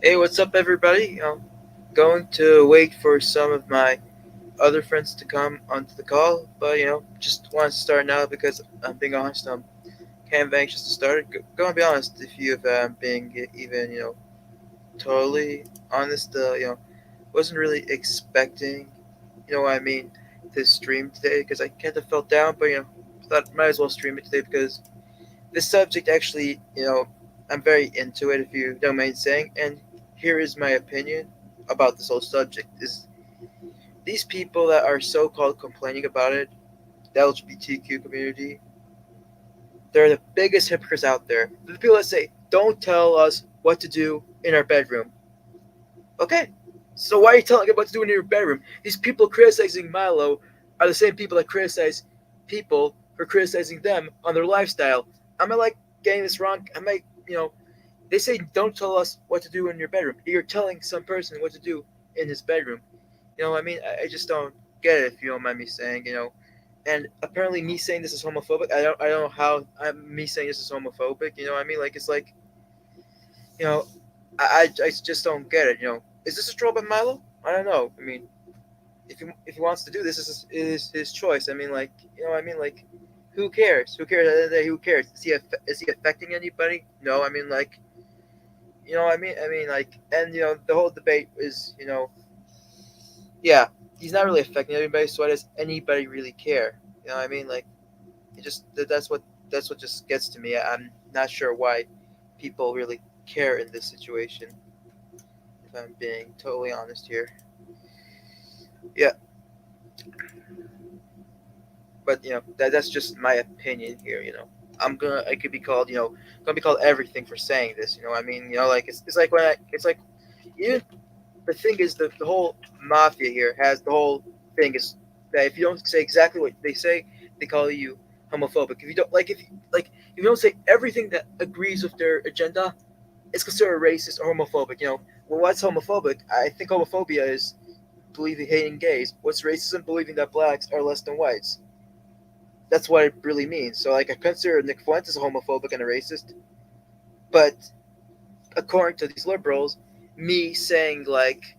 Hey, what's up, everybody? Going to wait for some of my other friends to come onto the call, but just want to start now because I'm being honest. I'm kind of anxious to start it. Gonna be honest, if you've being even totally honest, wasn't really expecting, what I mean, to stream today because I kind of felt down, but thought might as well stream it today because this subject actually, I'm very into it, if you don't mind saying. And here is my opinion about this whole subject: is these people that are so-called complaining about it, the LGBTQ community, they're the biggest hypocrites out there. The people that say, "Don't tell us what to do in our bedroom." Okay, so why are you telling us what to do in your bedroom? These people criticizing Milo are the same people that criticize people for criticizing them on their lifestyle. Am I like getting this wrong? Am I, they say don't tell us what to do in your bedroom. You're telling some person what to do in his bedroom. I mean, I just don't get it, if you don't mind me saying. And apparently me saying this is homophobic. I don't know how me saying this is homophobic. You know what I mean? Like, it's like, you know, I just don't get it. Is this a troll by Milo? I don't know. I mean, if he wants to do this, is his choice. I mean, like, I mean, like, who cares? Who cares? At the end of the day, who cares? Is he affecting anybody? No. I mean, like, I mean, like, and the whole debate is, yeah, he's not really affecting anybody. So why does anybody really care? You know what I mean? Like, that's what just gets to me. I'm not sure why people really care in this situation. If I'm being totally honest here, yeah. But that's just my opinion here. I could be called, gonna be called everything for saying this. I mean, like, it's like it's like, even the thing is, the whole mafia here has the whole thing is that if you don't say exactly what they say, they call you homophobic. If you don't like, if you don't say everything that agrees with their agenda, it's considered racist or homophobic. Well, what's homophobic? I think homophobia is believing hating gays. What's racism? Believing that blacks are less than whites. That's what it really means. So, like, I consider Nick Fuentes a homophobic and a racist, but according to these liberals, me saying, like,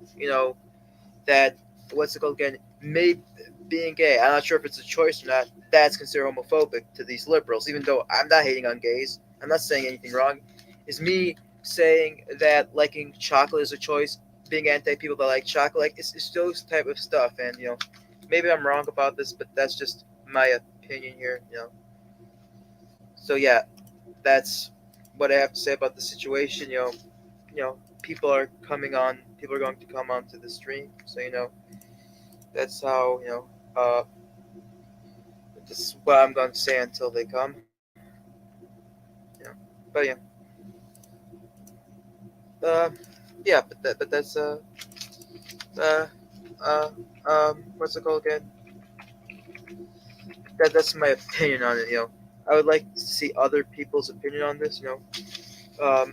that, what's it called again? Maybe being gay. I'm not sure if it's a choice or not. That's considered homophobic to these liberals, even though I'm not hating on gays. I'm not saying anything wrong. Is me saying that liking chocolate is a choice, being anti people that like chocolate? Like, it's those type of stuff. And maybe I'm wrong about this, but that's just my opinion here. So yeah, that's what I have to say about the situation. People are coming on. People are going to come onto the stream. So that's how, this is what I'm going to say until they come. But uh, yeah, but that's uh, what's it called again? That's my opinion on it. I would like to see other people's opinion on this. But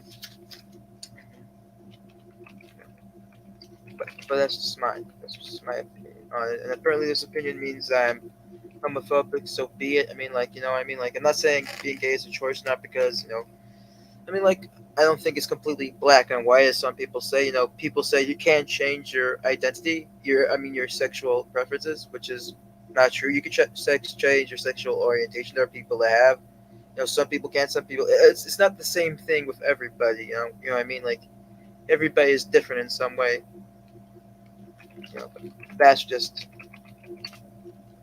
that's just mine. That's just my opinion on it. And apparently, this opinion means I'm homophobic. So be it. I mean, like, I mean, like, I'm not saying being gay is a choice, not because I mean, like, I don't think it's completely black and white, as some people say. People say you can't change your identity, your sexual preferences, which is not true. You can change your sexual orientation. There are people that have. Some people can't. Some people. It's not the same thing with everybody. What I mean? Like, everybody is different in some way. But that's just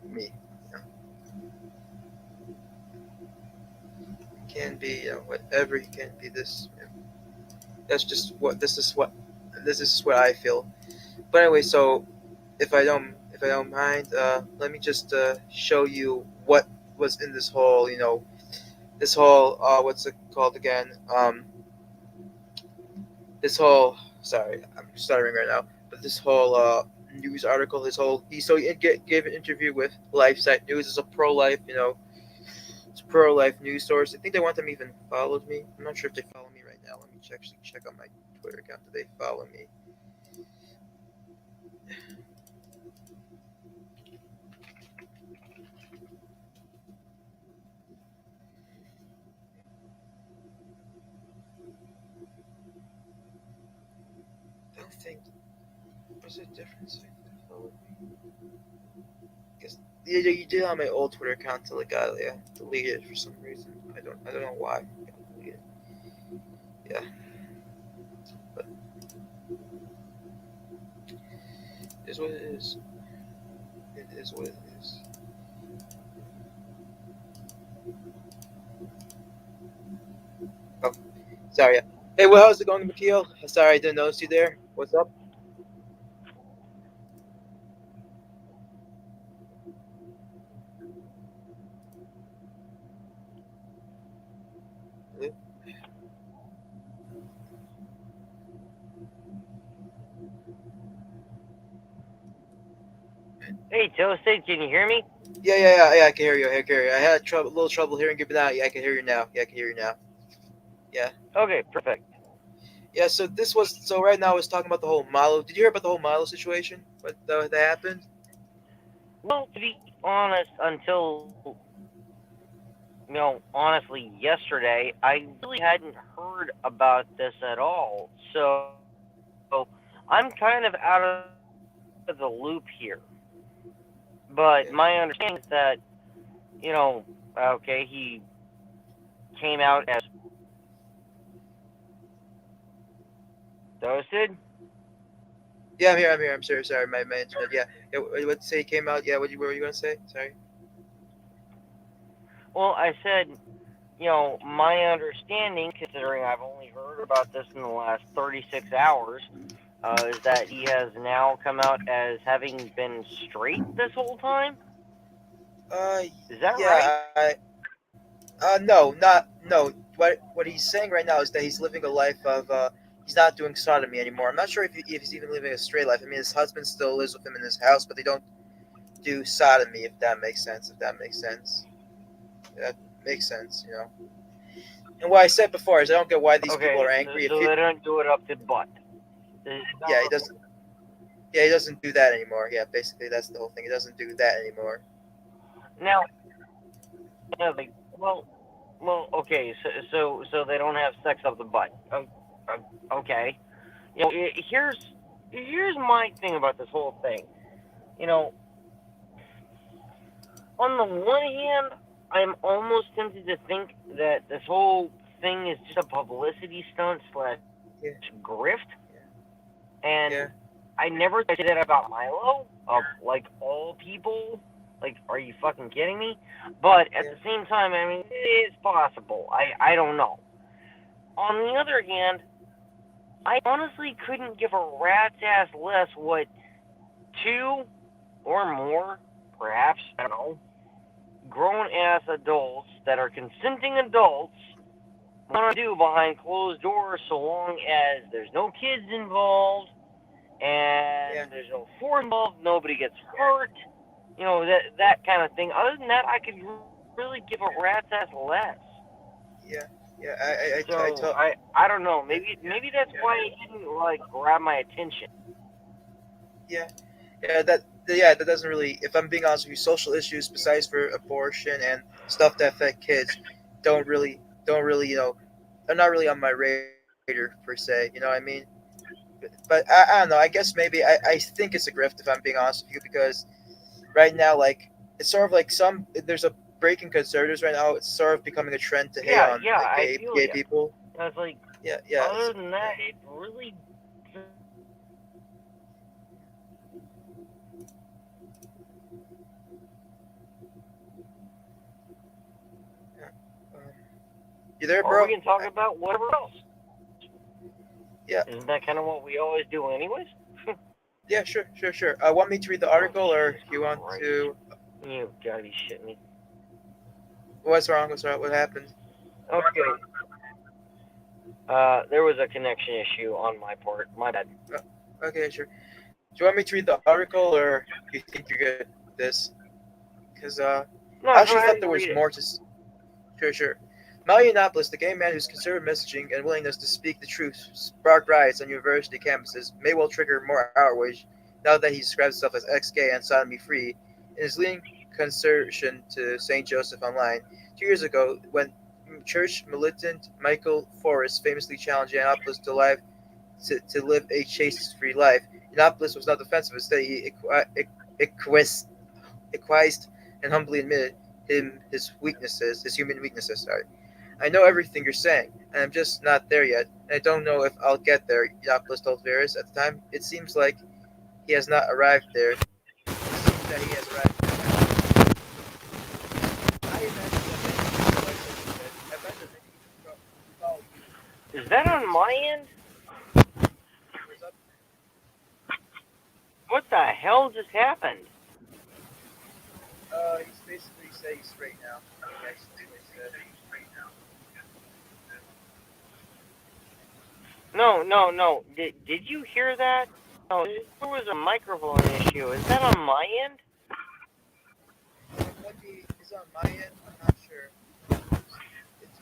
me. Can be, whatever you can be. That's just what this is what I feel. But anyway, so if I don't mind, let me just show you what was in this whole what's it called again? This whole, sorry, I'm stuttering right now, but this whole news article, gave an interview with LifeSite News. It's a pro-life, it's a pro-life news source. I think they want them even followed me. I'm not sure if they follow me right now. Let me actually check on my Twitter account. Do they follow me? I think was it different thing that followed me? Guess yeah, you did on my old Twitter account till it got deleted for some reason. I don't know why it got deleted. Yeah, but it is what it is. It is what it is. Oh, sorry. Yeah. Hey, well, how's it going, Mikhail? Sorry, I didn't notice you there. What's up? Hello? Hey, Toasted, can you hear me? Yeah. I can hear you. I can hear you. I had trouble, little trouble hearing you, but now, yeah, I can hear you now. Yeah, I can hear you now. Yeah, Okay, perfect. yeah. So right now I was talking about the whole Milo. Did you hear about the whole Milo situation? What that happened? Well, to be honest, until, honestly, yesterday, I really hadn't heard about this at all. So I'm kind of out of the loop here. But my Yeah, understanding is that, you know, okay, he came out as Toasted. yeah. I'm here. I'm here. I'm sorry. My internet. Yeah. What say came out? Yeah. What were you gonna say? Sorry. Well, I said, my understanding, considering I've only heard about this in the last 36 hours, is that he has now come out as having been straight this whole time. Uh, Is that right? yeah. No, not no. What he's saying right now is that he's living a life of he's not doing sodomy anymore. I'm not sure if he's even living a straight life. I mean, his husband still lives with him in his house, but they don't do sodomy. If that makes sense. If that makes sense. That makes sense. You know. And what I said before is I don't get why these people Okay, are so, angry. If so you they don't do it up to butt. Is that yeah, he right? doesn't. Yeah, he doesn't do that anymore. Yeah, basically that's the whole thing. He doesn't do that anymore. Now, like, okay, so they don't have sex up the butt. Okay, here's my thing about this whole thing. You know, on the one hand, I'm almost tempted to think that this whole thing is just a publicity stunt slash Yeah, grift, and yeah, I never said that about Milo, of like all people. Like, are you fucking kidding me? But at yeah, the same time, I mean, it is possible. I don't know. On the other hand, I honestly couldn't give a rat's ass less what two or more, perhaps, I don't know, grown ass adults that are consenting adults want to do behind closed doors so long as there's no kids involved yeah, and there's no force involved, nobody gets hurt, that kind of thing. Other than that, I could really give a rat's ass less. yeah, yeah. So I don't know. Yeah, Maybe that's why it didn't like grab my attention. yeah, yeah. That doesn't really. If I'm being honest with you, social issues besides for abortion and stuff that affect kids don't really are not really on my radar per se. You know what I mean? But I don't know. I guess maybe I think it's a grift if I'm being honest with you because right now it's sort of like there's a break in conservatives right now. It's sort of becoming a trend to hate Yeah, on yeah, I feel gay you. people. I was like, Yeah, yeah, other than that, it really doesn't yeah. You there, or we bro? can talk about whatever else. Yeah, Isn't that kind of what we always do, anyways? yeah, sure. Want me to read the Oh, article, or Jesus you want Christ. to? You gotta be shitting me. What's wrong? What's wrong? What happened? Okay. There was a connection issue on my part. My bad. Okay, sure. Do you want me to read the article, or you think you're good with this? Because I No, actually go thought ahead there and was read it. more to. Sure. Milo Yiannopoulos, the gay man whose conservative messaging and willingness to speak the truth sparked riots on university campuses, may well trigger more outrage now that he describes himself as ex-gay and sodomy-free in his leading conversion to St. Joseph Online 2 years ago when church militant Michael Forrest famously challenged Yiannopoulos to live to live a chaste-free life. Yiannopoulos was not defensive. Instead, he acquiesced, acquiesced and humbly admitted his weaknesses, his human weaknesses. Sorry. I know everything you're saying, and I'm just not there yet. And I don't know if I'll get there, Yiannopoulos told Varys at the time. It seems like he has not arrived there. It seems that he has arrived there. I imagine that many like I bet that many people follow you. Is that on my end? What's up? What the hell just happened? He's basically saying he's straight now. I guess that's what he said. No, no, no. Did you hear that? No, there was a microphone issue. Is that on my end? It might be is on my end. I'm not sure. Do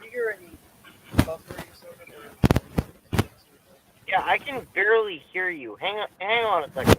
you hear any buffering sort of or? Yeah, I can barely hear you. Hang on a second.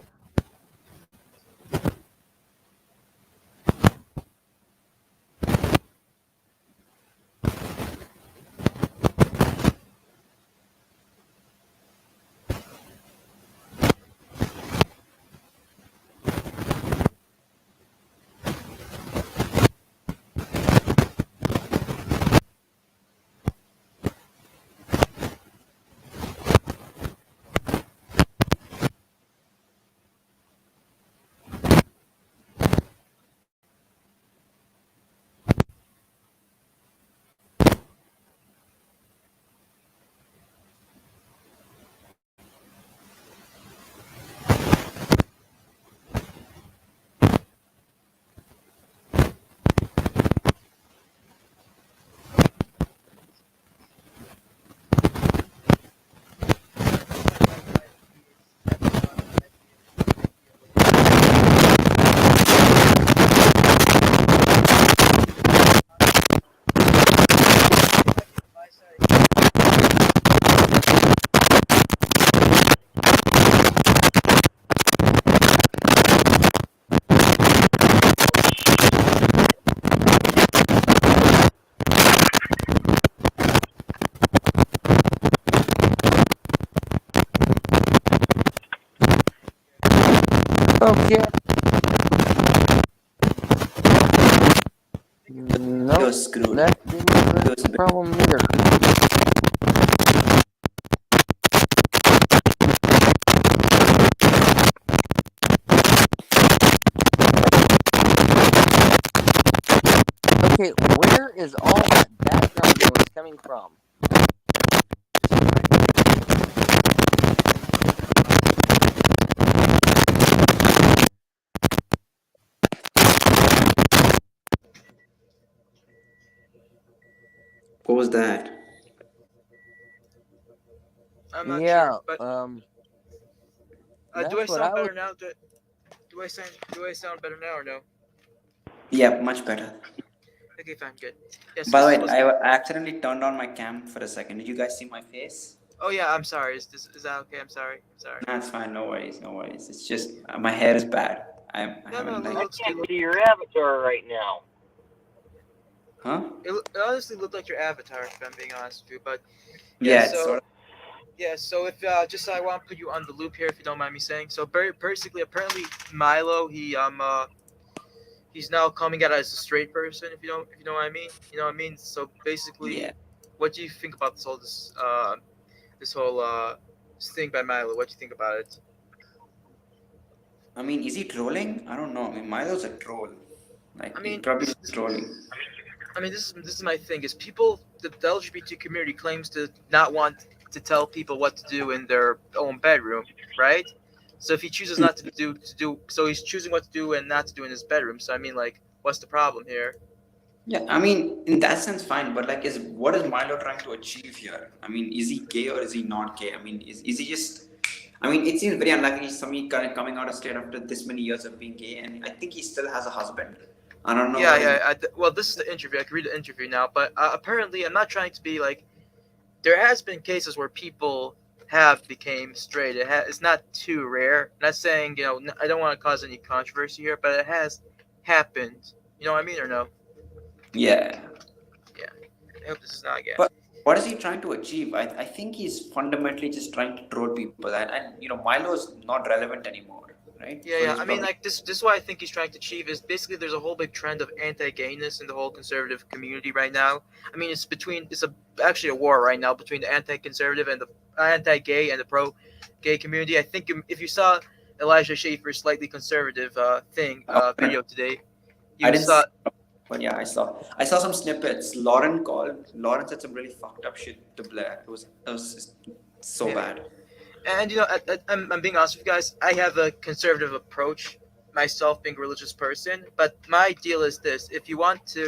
Oh shit. Okay. Nope. You're screwed. That didn't fix You're the problem either. Okay, where is all that background noise coming from? What was that? I'm not sure, Yeah, but do I that's what sound I was. better now? Do I sound better now or no? Yeah, much better. Okay, fine, good. Yeah, so By the this is way, supposed I to be. accidentally turned on my cam for a second. Did you guys see my face? Oh yeah, I'm sorry. Is that okay? I'm sorry. I'm sorry. Nah, it's fine. No worries. No worries. It's just my hair is bad. I No, no, haven't it like. I looks can't good. see your avatar right now. Huh? It honestly looked like your avatar, if I'm being honest with you. But yeah, Yeah, it's so sort of. yeah, so if just I want to put you on the loop here, if you don't mind me saying. So basically, apparently Milo, he's now coming out as a straight person. If you know what I mean. You know what I mean. So Yeah. basically, what do you think about this whole thing by Milo? What do you think about it? I mean, is he trolling? I don't know. I mean, Milo's a troll. I Like he's mean, probably trolling. this is my thing. Is people the LGBT community claims to not want to tell people what to do in their own bedroom, right? So if he chooses not so he's choosing what to do and not to do in his bedroom. So I mean, like, what's the problem here? Yeah, I mean, in that sense, fine. But like, is what is Milo trying to achieve here? I mean, is he gay or is he not gay? I mean, is he just? I mean, it seems very unlikely somebody coming out of state after this many years of being gay, and I think he still has a husband. I don't know Yeah, what is. yeah. Well, this is the interview. I can read the interview now, but apparently, I'm not trying to be like. There has been cases where people have became straight. It's not too rare. I'm not saying I don't want to cause any controversy here, but it has happened. You know what I mean or no? Yeah, Yeah. I hope this is not again. but What is he trying to achieve? I think he's fundamentally just trying to troll people, and Milo is not relevant anymore, right? Yeah, So yeah. he's I mean, probably like this is what I think he's trying to achieve is basically there's a whole big trend of anti-gayness in the whole conservative community right now. I mean, it's actually a war right now between the anti-conservative and the anti-gay and the pro-gay community. I think if you saw Elijah Schaefer's slightly conservative I video today, you didn't saw see, but yeah, I saw some snippets. Lauren said some really fucked up shit to Blair. It was just so yeah. bad. And I'm being honest with you guys. I have a conservative approach myself, being a religious person. But my deal is this: if you want to,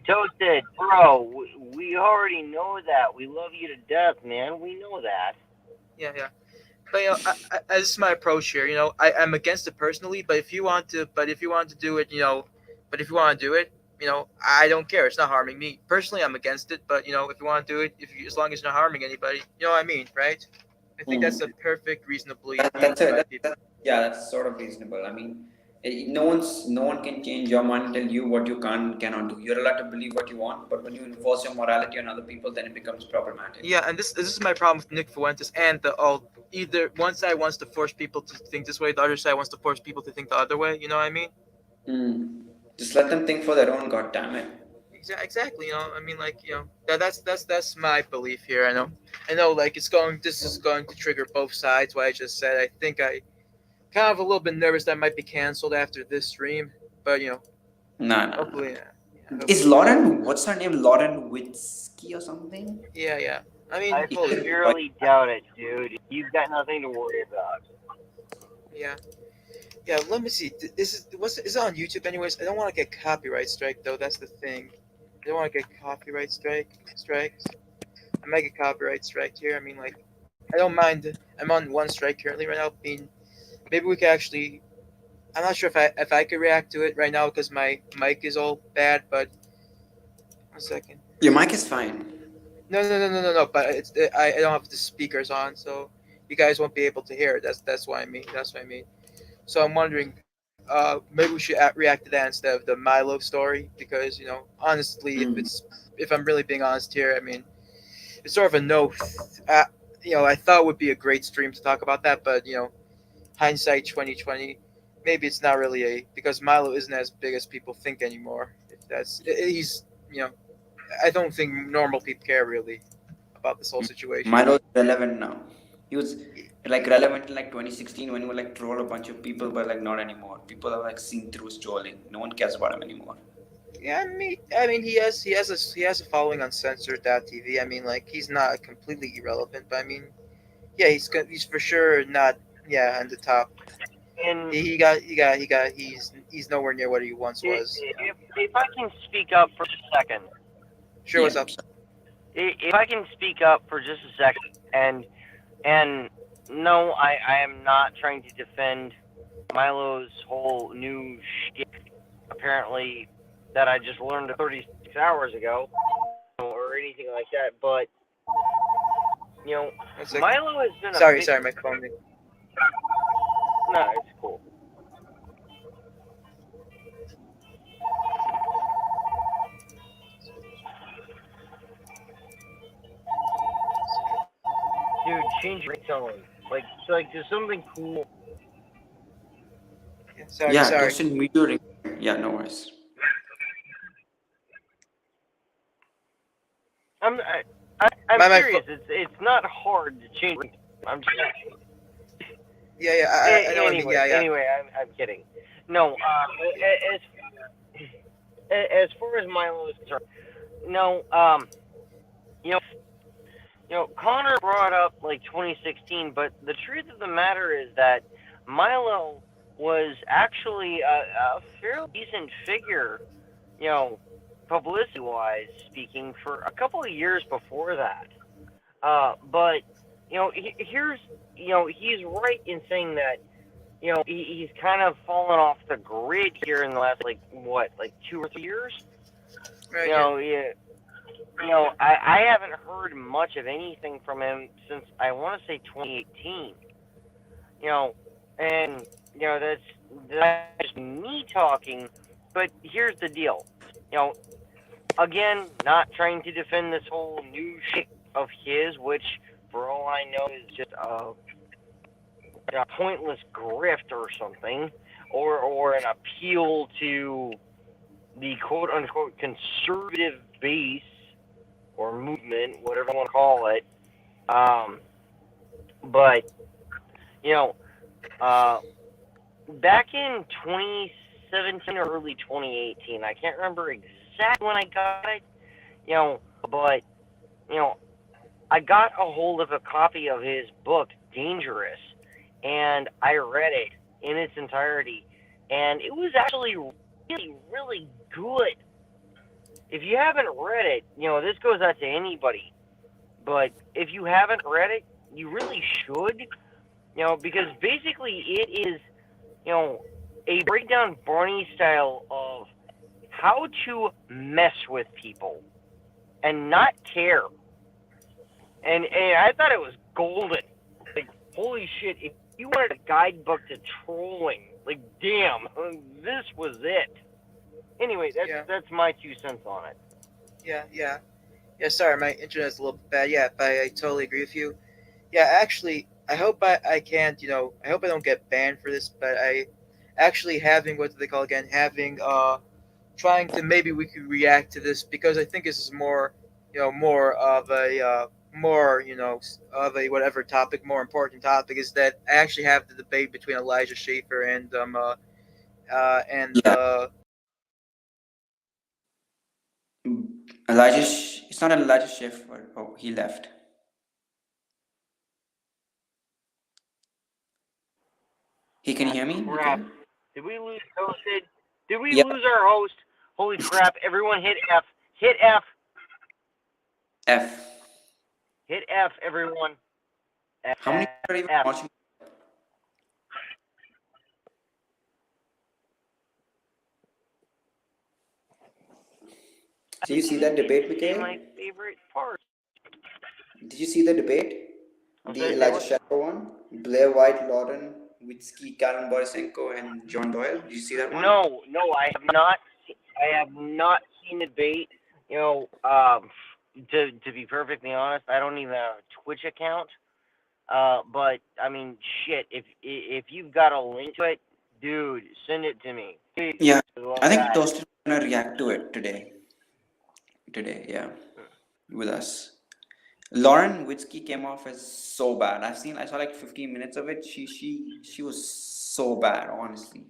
Toasted, bro. We already know that. We love you to death, man. We know that. yeah, yeah. But this is my approach here. I'm against it personally. But if you want to do it, if you want to do it, I don't care. It's not harming me personally. I'm against it. But if you want to do it, if you, as long as you're not harming anybody, you know what I mean, right? I think that's a Mm. perfect, reasonably That, that's view it. by That, people. that, yeah, that's sort of reasonable. I mean, no one can change your mind and tell you what you cannot do. You're allowed to believe what you want, but when you enforce your morality on other people, then it becomes problematic. Yeah, and this is my problem with Nick Fuentes and the all. Either one side wants to force people to think this way, the other side wants to force people to think the other way. You know what I mean? Mm. Just let them think for their own. God damn it. Exactly. I mean, like, that's my belief here. I know. Like, This is going to trigger both sides. What I just said. I think I kind of a little bit nervous that I might be canceled after this stream, but Nah, nah, nah. hopefully, yeah, Is hopefully, Lauren? What's her name? Lauren Witzky or something? yeah, yeah. I I mean, holy, severely doubt it, dude. You've got nothing to worry about. yeah, yeah. Let me see. This is it on YouTube, anyways. I don't want to get copyright strike though. That's the thing. I don't want to get copyright strikes. I might get copyright strike here. I mean, like, I don't mind. I'm on one strike currently right now. I mean, maybe we could actually. I'm not sure if I could react to it right now because my mic is all bad. But 1 second. Your mic is fine. No. But I don't have the speakers on, so you guys won't be able to hear it. That's what I mean. That's what I mean. So I'm wondering, maybe we should react to that instead of the Milo story because honestly, if I'm really being honest here, I mean, it's sort of a no. Uh, I thought it would be a great stream to talk about that, but hindsight 2020, maybe it's not really a because Milo isn't as big as people think anymore. If that's he's you know I don't think normal people care really about this whole situation. Milo's relevant now. He was like relevant in like 2016 when he would like troll a bunch of people, but like not anymore. People are like seen through his trolling. No one cares about him anymore. Yeah, I mean he has a following on censored.tv. I mean, like, he's not completely irrelevant, but I mean, yeah, he's for sure not, yeah, on the top. And He's nowhere near what he once was. if I can speak up for a second, Sure, Yeah. what's up? if I can speak up for just a second, and no, I am not trying to defend Milo's whole new shit. Apparently, that I just learned 36 hours ago, or anything like that. But you know, 1 second. Milo has been a Sorry, big. sorry, my phone. No, it's cool. Dude, change your tone. Like, do something cool. Yeah, sorry, Yeah, sorry. Toasted meteor. Yeah, no worries. I'm My serious. It's not hard to change. I'm just. Yeah, yeah. I know what I mean. Anyway, Yeah, yeah. I'm kidding. No, as far as Milo is concerned, no, you know, Connor brought up like 2016, but the truth of the matter is that Milo was actually a fairly decent figure, you know, publicity-wise speaking, for a couple of years before that. But here's, he's right in saying that, he's kind of fallen off the grid here in the last like what, like 2 or 3 years. Right, You yeah. know, yeah, I haven't heard much of anything from him since I want to say 2018. You know, and that's just me talking. But here's the deal. You know, Again, not trying to defend this whole new shit of his, which for all I know is just a pointless grift or something, or an appeal to the quote unquote conservative base or movement, whatever you want to call it. Um, but you know, uh, back in 2017 or early 2018, I can't remember exactly when I got it. You know, but you know, I got a hold of a copy of his book, Dangerous, and I read it in its entirety, and it was actually really, really good. If you haven't read it, this goes out to anybody, but if you haven't read it, you really should, because basically it is, you know, a breakdown Barney style of how to mess with people and not care. And I thought it was golden. Like, holy shit, if you wanted a guidebook to trolling, like, damn, this was it. Anyway, Yeah, that's my 2 cents on it. yeah. Yeah, sorry, my internet's a little bad. Yeah, but I totally agree with you. Yeah, actually, I hope I can't, I hope I don't get banned for this, but I actually having, what do they call again, having, trying to, maybe we could react to this, because I think this is more, more of a, more, of a whatever topic, more important topic, is that I actually have the debate between Elijah Schaefer and, Yeah. It's not Elijah Schiffer. Oh, he left. Hey, can you Ah, hear me? You crap. there? Did we lose hosted? Did we Yeah. lose our host? Holy crap, everyone hit F. Hit F. F. Hit F, everyone. How many F. people are even F. watching? Did you see that Didn't get debate, to say Mikhail? my favorite part. Did you see the debate? I'm The sorry, say Elijah what? Schiffer one? Blair White, Lauren Witzke, Karen Borisenko, and John Doyle. Did you see that one? No, no, I have not. I have not seen the debate. To be perfectly honest, I don't even have a Twitch account. But I mean, shit. If you've got a link to it, dude, send it to me. Please, Yeah. I love I think that. Toasted is gonna react to it today. Today, yeah, with us. Lauren Witzke came off as so bad. I saw like 15 minutes of it. She was so bad, honestly.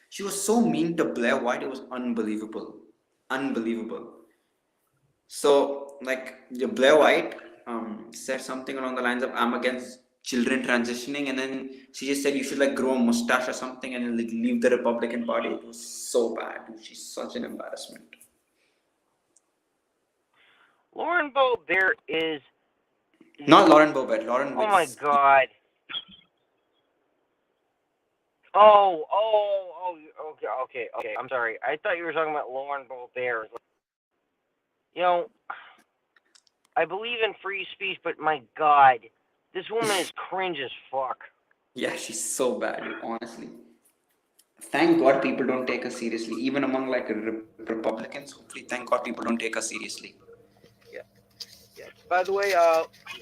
She was so mean to Blair White. It was unbelievable, unbelievable. So like the Blair White said something along the lines of "I'm against children transitioning," and then she just said you should like grow a mustache or something and like leave the Republican Party. It was so bad. Dude. She's such an embarrassment. Lauren Boebert is. Not Lauren Bobet, Lauren Oh my Witz. god. Okay. I'm sorry. I thought you were talking about Lauren Boebert. You know, I believe in free speech, but my god, this woman is cringe as fuck. Yeah, she's so bad, honestly. Thank God people don't take her seriously, even among like Republicans. Hopefully, thank God people don't take her seriously. Yeah, yeah. By the way,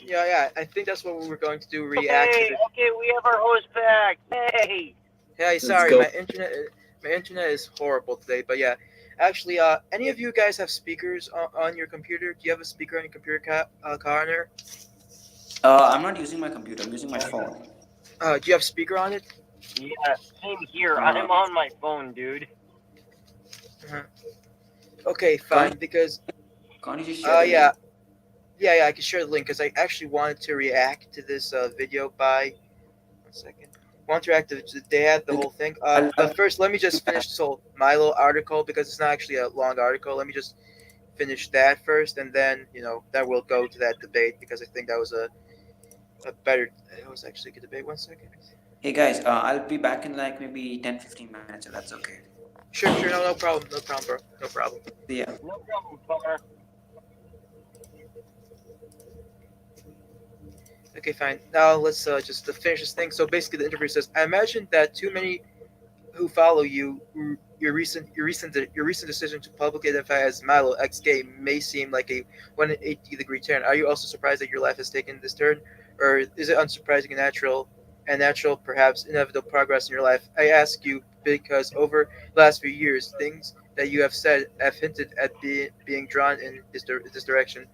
yeah, I think that's what we were going to do, react to Okay, the. okay, we have our host back. Hey. Hey, Let's sorry, go. my internet is horrible today. But yeah, actually, any of you guys have speakers on your computer? Do you have a speaker on your computer, Connor? I'm not using my computer. I'm using my phone. Do you have speaker on it? Yeah, same here. Uh, I'm on my phone, dude. Uh-huh. Okay, can't you, fine. Because can't you just share the yeah, link? yeah, I can share the link because I actually wanted to react to this video by 1 second. Want to react to they had the Okay. whole thing. I'll But first, let me just finish this whole Milo article because it's not actually a long article. Let me just finish that first, and then then we'll go to that debate because I think that was a better. It was actually a good debate. 1 second. Hey guys, I'll be back in like maybe 10-15 minutes if that's okay. Sure. No problem. No problem, bro. No problem. See ya. No problem, Connor. Okay, fine. Now let's just finish this thing. So basically, the interview says, "I imagine that too many who follow you, your recent decision to publicly identify as Milo X gay may seem like a 180-degree turn. Are you also surprised that your life has taken this turn, or is it unsurprising and natural, perhaps inevitable progress in your life? I ask you because over the last few years, things that you have said have hinted at being drawn in this direction.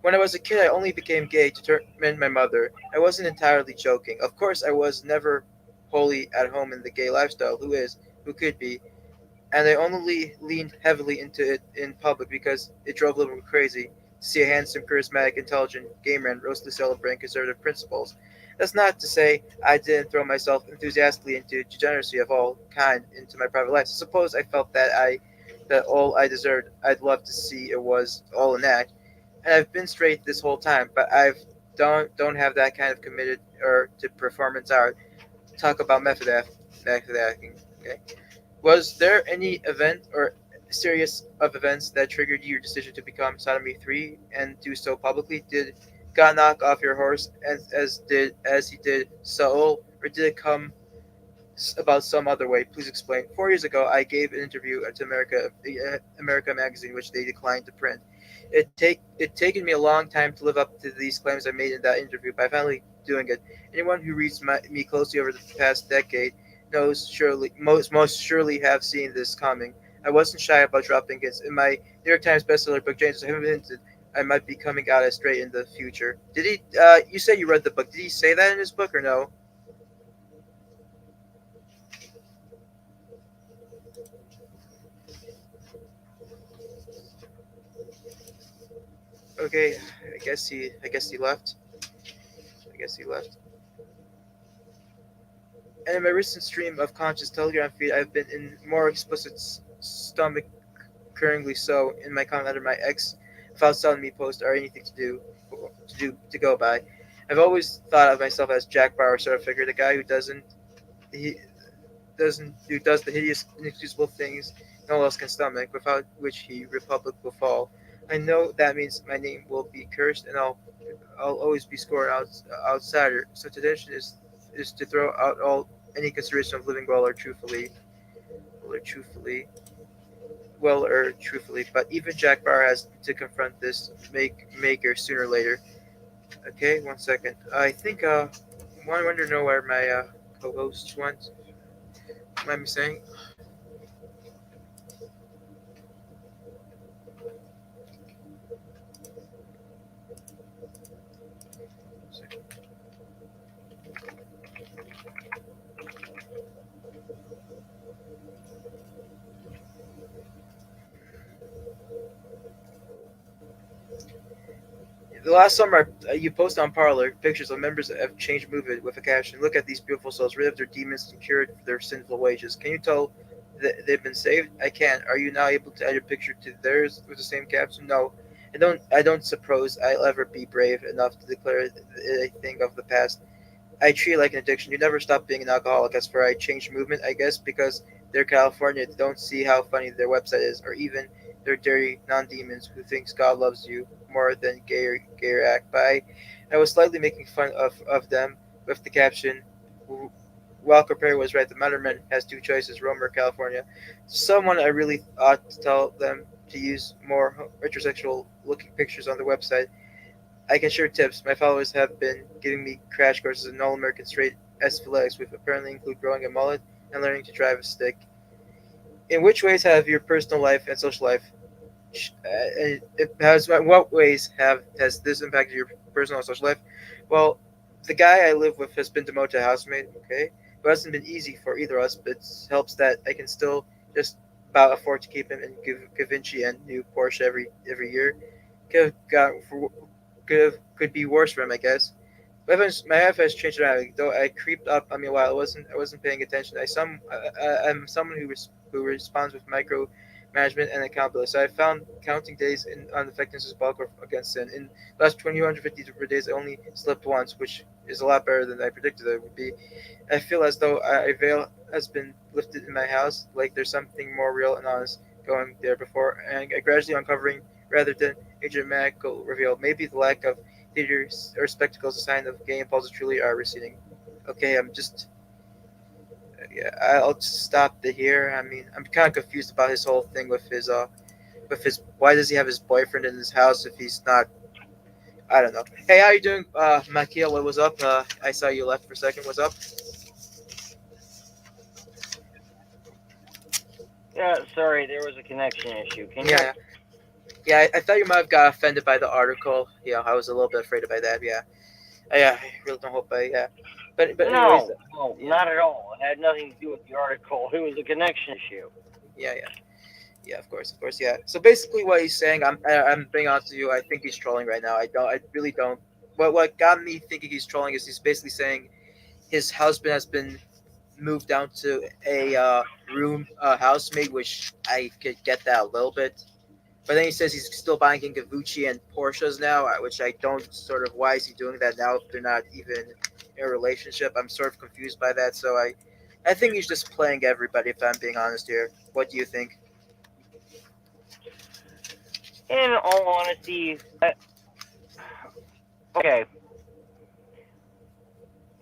When I was a kid, I only became gay to torment my mother. I wasn't entirely joking. Of course, I was never wholly at home in the gay lifestyle. Who is? Who could be? And I only leaned heavily into it in public because it drove little crazy to see a handsome, charismatic, intelligent gay man roastly celebrating conservative principles. That's not to say I didn't throw myself enthusiastically into degeneracy of all kind into my private life. Suppose I felt that all I deserved, I'd love to see it was all an act. And I've been straight this whole time, but don't have that kind of committed or to performance art. Talk about method acting. Okay. Was there any event or series of events that triggered your decision to become Sodomy 3 and do so publicly? Did God knock off your horse as he did Saul, or did it come about some other way? Please explain. 4 years ago, I gave an interview to America magazine, which they declined to print. It taken me a long time to live up to these claims I made in that interview, but I finally doing it. Anyone who reads me closely over the past decade knows surely most surely have seen this coming. I wasn't shy about dropping hints. In my New York Times bestseller book, James have hinted I might be coming out as straight in the future. Did he? You said you read the book. Did he say that in his book or no? Okay, I guess he left. I guess he left. And in my recent stream of conscious Telegram feed, I've been in more explicit stomach currently so in my comment under my ex without telling me post or anything to go by. I've always thought of myself as Jack Bauer sort of figure, the guy he who does the hideous, inexcusable things no one else can stomach, without which he republic will fall. I know that means my name will be cursed, and I'll always be scored outsider. Such attention is to throw out all any consideration of living well or truthfully, truthfully. But even Jack Bauer has to confront this maker sooner or later. Okay, 1 second. I think one wonder to know where my co-host went. Mind me saying? The last summer, you posted on Parlor pictures of members of Change Movement with a caption, "Look at these beautiful souls, rid of their demons and cured their sinful wages." Can you tell that they've been saved? I can. Are you now able to add your picture to theirs with the same caption? No. I don't suppose I'll ever be brave enough to declare a thing of the past. I treat it like an addiction. You never stop being an alcoholic. As for I changed movement, I guess because they're California, they don't see how funny their website is, or even their dirty non-demons who thinks God loves you more than gayer act. But I was slightly making fun of them with the caption, Walker Perry was right. The Matterman has two choices, Rome or California. Someone I really ought to tell them to use more heterosexual looking pictures on the website. I can share tips. My followers have been giving me crash courses in all American straight S which apparently include growing a mullet and learning to drive a stick. In which ways have your personal life and social life? In what ways have has this impacted your personal and social life? Well, the guy I live with has been demoted to housemate. Okay, but it hasn't been easy for either of us. But it helps that I can still just about afford to keep him in Gavinci and new Porsche every year. Could have got could be worse for him, I guess. My life has changed dramatically. Though I creeped up on me a while, I wasn't paying attention. I'm someone who responds with micro management and accountability. So I found counting days on effectiveness is bulk against sin. In the last 250 days, I only slept once, which is a lot better than I predicted it would be. I feel as though a veil has been lifted in my house, like there's something more real and honest going there before, and I gradually uncovering rather than a dramatical reveal. Maybe the lack of theater or spectacle is a sign of gay impulses truly are receding. Okay, Yeah, I'll just stop the here. I mean, I'm kind of confused about his whole thing with his. Why does he have his boyfriend in his house if he's not? I don't know. Hey, how you doing, Makia? What was up? I saw you left for a second. What's up? Yeah, sorry, there was a connection issue. Can you? Yeah, yeah. I thought you might have got offended by the article. Yeah, I was a little bit afraid about that. Yeah, yeah. I really don't hope I. Yeah, but anyways, No, no, yeah, not at all. It had nothing to do with the article. It was a connection issue. yeah, yeah. Yeah, of course, yeah. So basically, what he's saying, I'm being honest with you. I think he's trolling right now. I really don't. What got me thinking he's trolling is he's basically saying his husband has been moved down to a room housemaid, which I could get that a little bit. But then he says he's still buying Gucci and Porsches now, which I don't sort of. Why is he doing that now if they're not even in a relationship? I'm sort of confused by that. So I think he's just playing everybody. If I'm being honest here, what do you think? In all honesty, okay,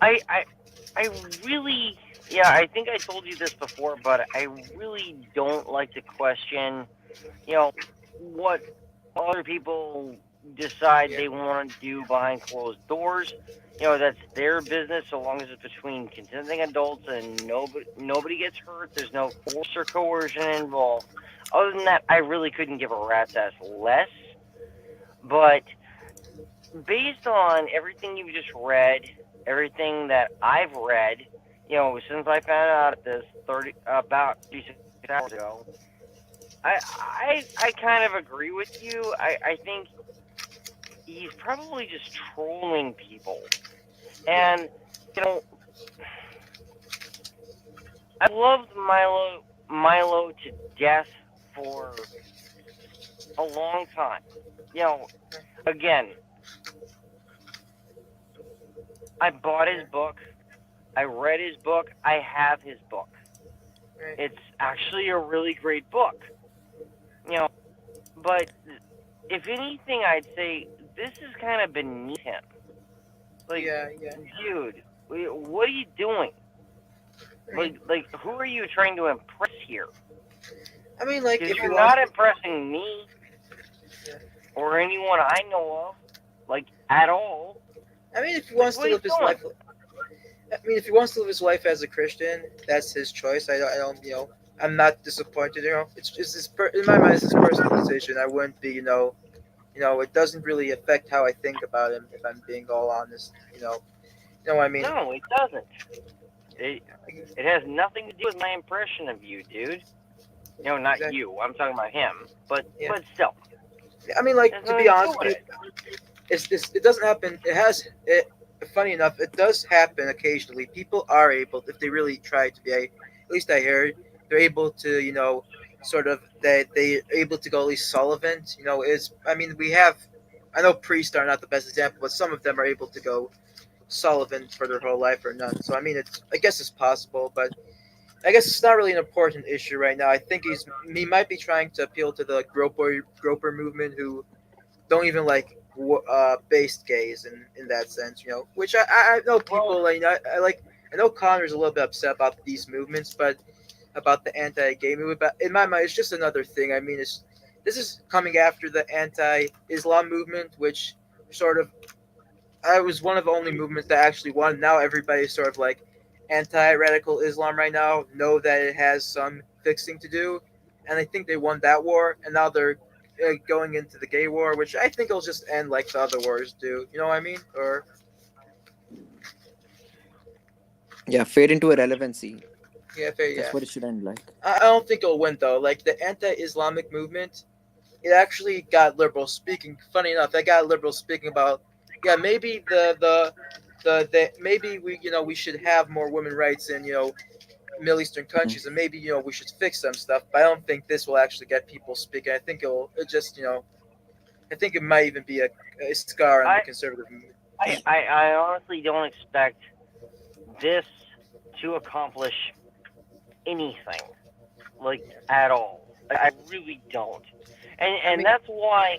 I, I, I really, yeah, I think I told you this before, but I really don't like to question, you know, what other people decide Yeah, they want to do behind closed doors. That's their business so long as it's between consenting adults and nobody gets hurt. There's no force or coercion involved. Other than that, I really couldn't give a rat's ass less. But based on everything you've just read, everything that I've read, since I found out this 36 hours ago, I kind of agree with you. I think he's probably just trolling people. yeah, And you know, I loved Milo to death for a long time. Again, I bought his book. I read his book. I have his book. right, It's actually a really great book. You know, but if anything, I'd say this is kind of beneath him. Like, yeah, yeah. dude, what are you doing? I mean, Like, who are you trying to impress here? like Because if he you're wants not to, impressing me yeah. or anyone I know of, like at all. If he Like, wants what to are you live his doing? life, if he wants to live his life as a Christian, that's his choice. I don't, I'm not disappointed. It's in my mind, it's his personal decision. I wouldn't be, it doesn't really affect how I think about him. If I'm being all honest, you know what I mean? No, it doesn't. It Yeah, it has nothing to do with my impression of you, dude. Not exactly. you. I'm talking about him. But Yeah. but still, it Like has to be nothing to do honest with with you, it. it doesn't happen. It has it. Funny enough, it does happen occasionally. People are able, if they really try to be, at least I heard, they're able to, sort of they able to go at least solvent. Is we have, I know priests are not the best example, but some of them are able to go solvent for their whole life or none. So it's I guess it's possible, but I guess it's not really an important issue right now. I think he might be trying to appeal to the groper movement who don't even like based gays in that sense, Which I know Well, people like I know Connor's a little bit upset about these movements, but about the anti-gay movement. But in my mind, it's just another thing. It's this is coming after the anti-Islam movement, which sort of I was one of the only movements that actually won. Now everybody's sort of like anti-radical Islam right now. Know that it has some fixing to do, and I think they won that war, and now they're going into the gay war, which I think will just end like the other wars do. You know what I mean? Or Yeah, fade into irrelevancy. yeah, fair, That's yeah. what it should end like. I don't think it'll win though. Like the anti-Islamic movement, it actually got liberals speaking. Funny enough, that got liberals speaking about yeah maybe the maybe we should have more women rights in Middle Eastern Mhm. countries, and maybe we should fix some stuff. But I don't think this will actually get people speaking. I think it just I think it might even be a scar on the I conservative movement. I honestly don't expect this to accomplish anything, like at all. I really don't, I and mean, that's why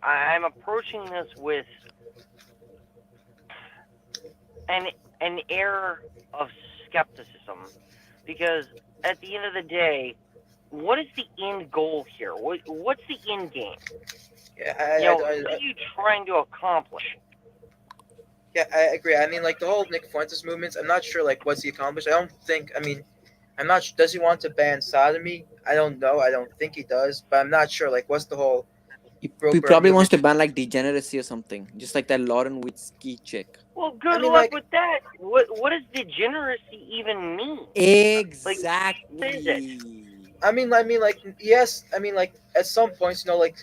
I'm approaching this with an an air of skepticism because at the end of the day, what is the end goal here? What's the end game? Yeah, What are you trying to accomplish? yeah, I agree. I mean, like the whole Nick Fuentes movements. I'm not sure like what's he accomplished. I don't think. I mean, I'm not. Does he want to ban sodomy? I don't know. I don't think he does. But I'm not sure. Like, what's the whole He broke probably wants movement? to ban like degeneracy or something, just like that Lauren Witzke chick. Well, I good mean, luck like, with that. What does degeneracy even mean? Like, what is it? Exactly. like, yes. I mean, like, at some points, like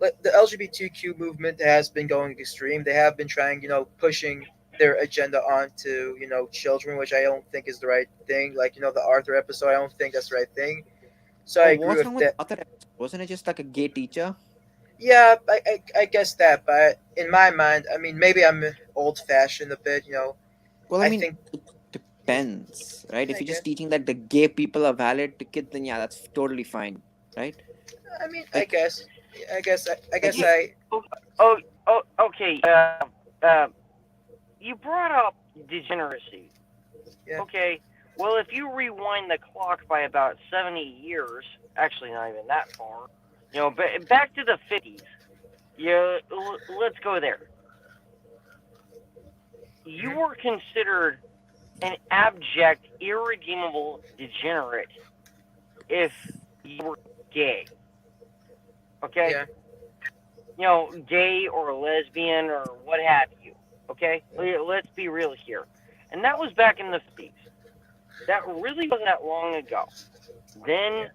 the LGBTQ movement has been going extreme. They have been trying, pushing their agenda onto, children, which I don't think is the right thing. Like, the Arthur episode, I don't think that's the right thing. So I Oh, agree what's with wrong with that. other episode? Wasn't it just like a gay teacher? Yeah, I guess that, but in my mind, I mean, maybe I'm old fashioned a bit. Well, I I mean, think, it yeah, depends, right? If I you're just guess. teaching that the gay people are valid to kids, then yeah, that's totally fine, right? I mean, I Like, guess. I like guess Yeah. if I. Oh, oh, okay. You brought up degeneracy. Yeah. Okay. Well, if you rewind the clock by about 70 years, actually not even that far, back to the 50s. Let's go there. You Mhm. were considered an abject, irredeemable degenerate if you were gay. Okay? Yeah. Gay or lesbian or what have you. Okay? Let's be real here. And that was back in the 50s. That really wasn't that long ago. Yeah. Then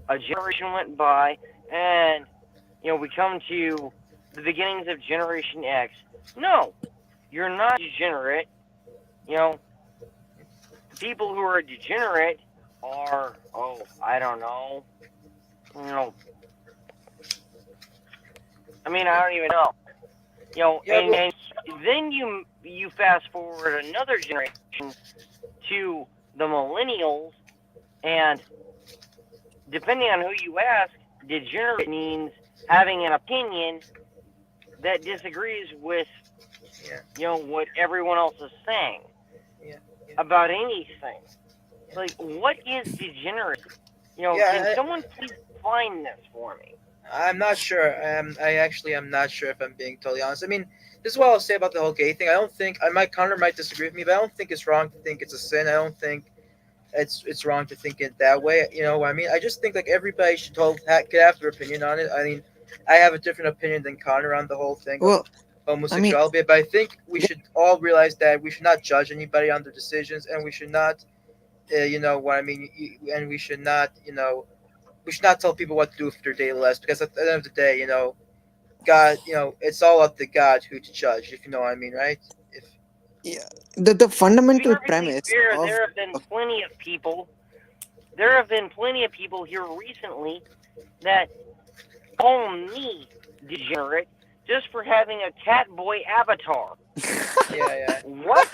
a generation went by, and, we come to the beginnings of Generation X. No, you're not degenerate. You know, the people who are degenerate are, oh, I don't know. You know, I mean, I Yeah. don't even know. Yeah. Well. And then you fast forward another generation to the millennials, and depending on who you ask, degenerate means having an opinion that disagrees with Yeah. what everyone else is saying Yeah. Yeah. about anything. Yeah. Like, what is degeneracy? Can Yeah. someone please define this for me? I'm not sure. I actually am not sure if I'm being totally honest. I mean, this is what I'll say about the whole gay thing. I don't think Connor might disagree with me, but I don't think it's wrong to think it's a sin. I don't think it's wrong to think it that way. You know what I mean? I just think like everybody should could have their opinion on it. I mean, I have a different opinion than Connor on the whole thing of well, I mean, homosexuality, but I think we yeah, should all realize that we should not judge anybody on their decisions, and we should not, you know what I mean, and we should not tell people what to do with their daily lives because at the end of the day, God, it's all up to God who to judge, if you know what I mean, right? If yeah, the To be fundamental perfectly premise fair, of there have been plenty of people here recently that call me degenerate just for having a cat boy avatar. yeah, yeah, What?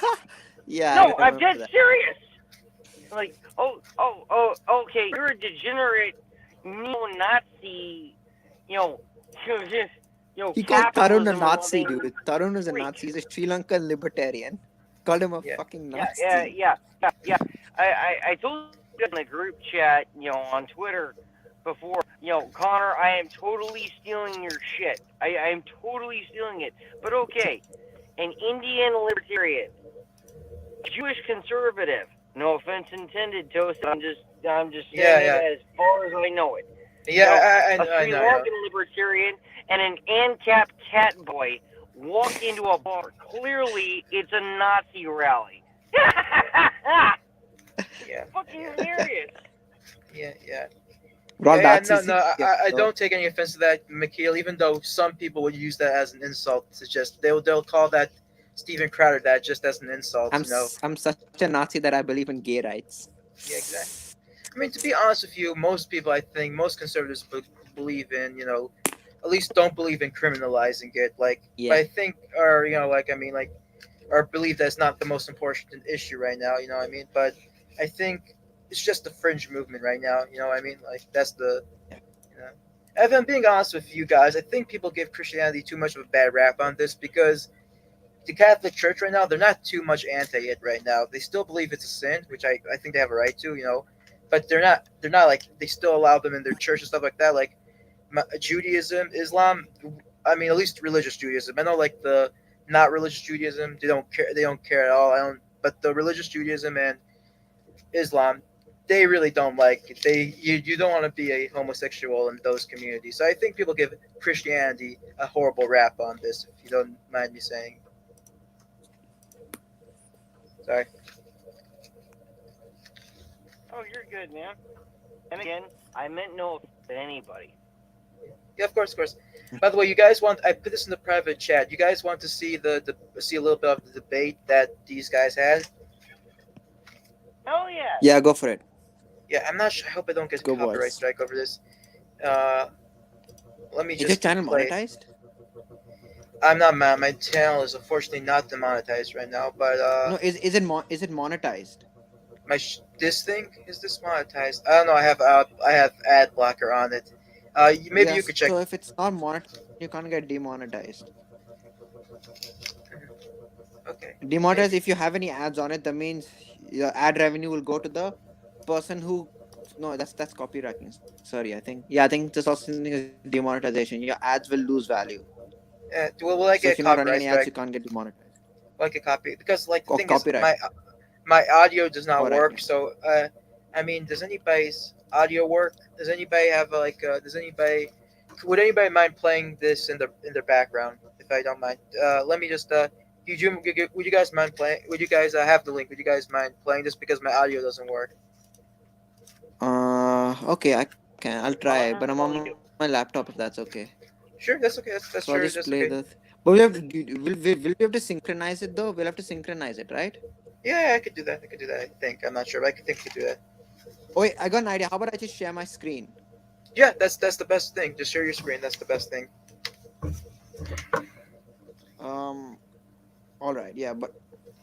yeah, I No, I'm remember dead that. serious. Like, okay, you're a degenerate neo-Nazi, you know, just, He called Tarun a capitalism Nazi, loving dude. Tarun is a freak. Nazi. He's a Sri Lankan libertarian. Called him a yeah, fucking Yeah, yeah, Nazi. yeah, yeah. I told you in the group chat, on Twitter before, Connor, I am totally stealing your shit. I am totally stealing it. But okay, an Indian libertarian, Jewish conservative. No offense intended, Toast. I'm just saying yeah, it yeah, as far as I know it. yeah. A I Sri know, I know. Lankan libertarian and an ANCAP cat boy walk into a bar. Clearly, it's a Nazi rally. Yeah, Fucking yeah, hilarious. yeah. Well, Yeah, that's no, easy. no, Yeah, I so don't take any offense to that, Mikhail. Even though some people would use that as an insult, to just they'll call that Steven Crowder that just as an insult. I'm such a Nazi that I believe in gay rights. Yeah, exactly. I mean, to be honest with you, most people, I think, most conservatives believe in, at least don't believe in criminalizing it. Like, but Yeah, I think, or like, I mean, like, or believe that's not the most important issue right now. You know what I mean? But I think it's just a fringe movement right now. You know what I mean? Like, that's the, yeah, you know. If I'm being honest with you guys, I think people give Christianity too much of a bad rap on this because the Catholic Church right now, they're not too much anti it right now. They still believe it's a sin, which I think they have a right to, but they're not like they still allow them in their church and stuff like that. Like Judaism, Islam, I mean at least religious Judaism. I know like the not religious Judaism, they don't care at all. I don't, but the religious Judaism and Islam, they really don't like it. You don't want to be a homosexual in those communities. So I think people give Christianity a horrible rap on this, if you don't mind me saying. Sorry. Oh, you're good, man. And again, I meant no offense to anybody. Yeah, of course. By the way, you guys want I put this in the private chat. You guys want to see see a little bit of the debate that these guys had? Hell yeah. Yeah, go for it. Yeah, I'm not sure. I hope I don't get Go, copyright boys. strike over this. Uh, Let me Is your just channel play. monetized? I'm not mad. My channel is unfortunately not demonetized right now, but No, is it monetized? this thing is this monetized? I don't know. I have ad blocker on it. Maybe Yeah, you could check. so if it's not monetized, you can't get demonetized. Okay. Demonetized, Maybe. if you have any ads on it, that means your ad revenue will go to the person who. No, that's copywriting. Sorry, I think there's also something as demonetization. Your ads will lose value. Will I So if get you're not running copyright any ads, you strike? can't get demonetized. Like a copy because like the Or thing is copyright. my audio does not All right, work. yeah. So I mean, does anybody's audio work? Does anybody have does anybody would anybody mind playing this in their background if I don't mind? Let me just would you guys mind playing? Would you guys have the link? Would you guys mind playing this because my audio doesn't work? Okay, I can. I'll try, but I'm on my Totally do. laptop if that's okay. Sure, that's okay. So I'll That's just sure, play that's this. okay. But will we have to synchronize it though? We'll have to synchronize it, right? Yeah, I could do that. I could do that. I think I'm not sure, but I think I could do that. Oh wait, I got an idea. How about I just share my screen? Yeah, that's the best thing. Just share your screen. That's the best thing. Um. All right. Yeah. But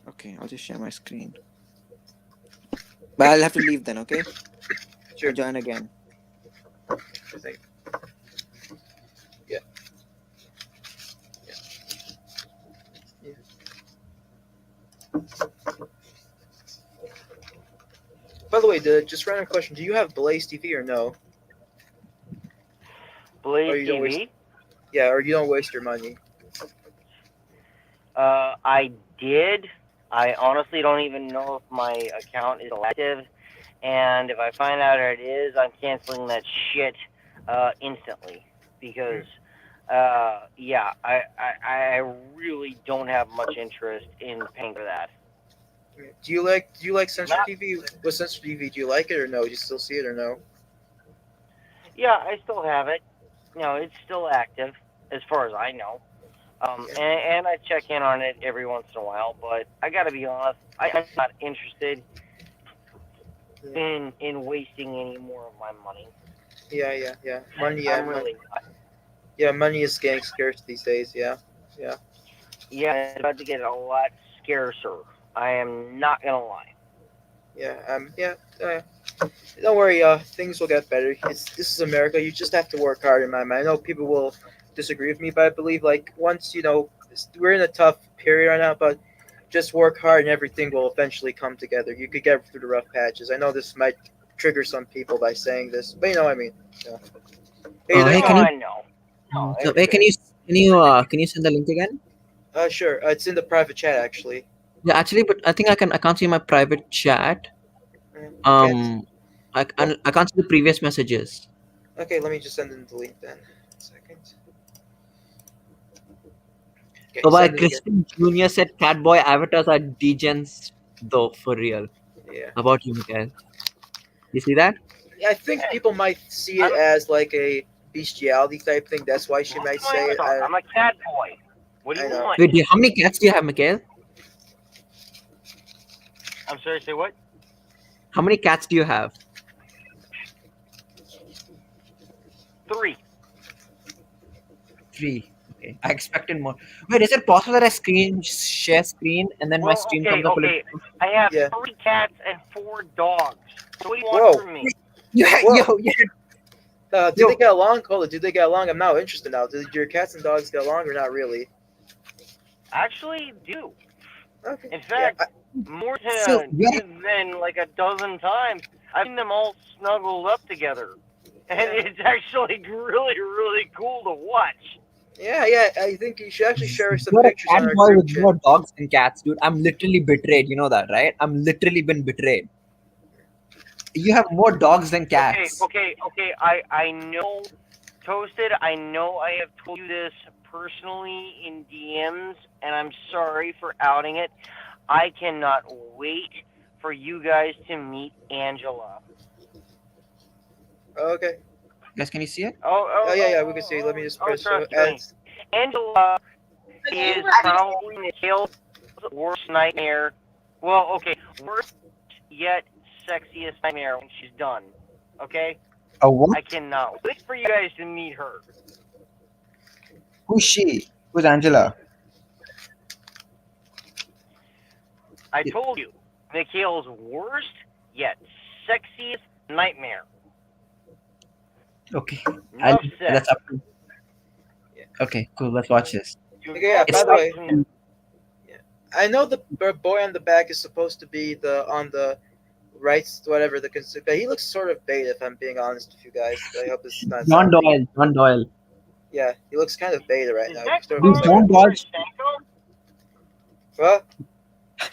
okay, I'll just share my screen. But I'll have to leave then. Okay. Sure. I'll join again. Thank- Yeah. Yeah. By the way, just random question: do you have Blaze TV or no? Or Blaze you don't waste? TV. Yeah, or you don't waste your money. I did. I honestly don't even know if my account is still active, and if I find out it is, I'm canceling that shit instantly because yeah, I really don't have much interest in paying for that. Do you like Sensor Not TV? With Sensor TV, do you like it or no? Do you still see it or no? Yeah, I still have it. It's still active as far as I know. Yeah. And I check in on it every once in a while, but I gotta be honest, I'm not interested in wasting any more of my money. Yeah. Money, I'm really not. yeah, money is getting scarce these days. Yeah. Yeah, it's about to get a lot scarcer. I am not gonna lie. Yeah. Uh, don't worry. Things will get better. This is America. You just have to work hard. In my mind, I know people will disagree with me, but I believe like once we're in a tough period right now, but just work hard and everything will eventually come together. You could get through the rough patches. I know this might trigger some people by saying this, but you know what I mean. So, hey, is there No, any Hey, can you? I know. No, So, it's hey, good. can you send the link again? Sure. It's in the private chat actually. Yeah, actually, but I think I can't see my private chat. Can't. Well, I can't see the previous messages. okay. Let me just send in the link then. Second. Okay, Oh, by send it again. Crispin Jr. said Catboy avatars are degens though for real. Yeah. About you, Miguel. You see that? I think Yeah, people might see it I'm as like a bestiality type thing. That's why she look might at my say it. avatar. I'm a cat boy. What do I you know. want? Wait, how many cats do you have, Miguel? I'm sorry, say what? How many cats do you have? 3. 3. Okay, I expected more. Wait, is it possible that I share screen and then my Well, stream okay, comes up a little? okay. I have Yeah. 3 cats and 4 dogs. So what do you Whoa. want from me? Whoa. Do Yo. they get along? Hold it. Do they get along? I'm now interested now. Do your cats and dogs get along or not really? actually do. Okay. In Yeah. fact, more So than like a dozen times, I've seen them all snuggled up together, and Yeah. it's actually really really cool to watch. Yeah. Yeah. I think you should actually share some you're a pictures cat on our boy group with chat. more dogs than cats, dude. I'm literally betrayed. You know that, right? I'm literally been betrayed. You have more dogs than Okay, cats. okay, okay. I know, Toasted. I know I have told you this personally in DMs, and I'm sorry for outing it. I cannot wait for you guys to meet Angela. Okay. Guys, can you see it? Oh, Oh oh, yeah. oh, Yeah. We can oh, see. Let me oh, just oh, press trust add. me. Angela is probably Nikhil's worst nightmare. Well, okay, worst yet sexiest nightmare when she's done. Okay? A what? I cannot wait for you guys to meet her. Who's she? Who's Angela? I told you, Nikhil's worst yet sexiest nightmare. Okay, I'll, Enough said. that's up to. Yeah. Okay, cool. Let's watch this. You Okay. Yeah. guys It's By the not. way, yeah. I know the boy on the back is supposed to be the on the right, whatever the but he looks sort of bait if I'm being honest with you guys. I hope this is not John sounding. Doyle. John Doyle. Yeah, he looks kind of beta right is now. He that sort of Dude, looks like Carlos a. John Doyle. Poroshenko? Well,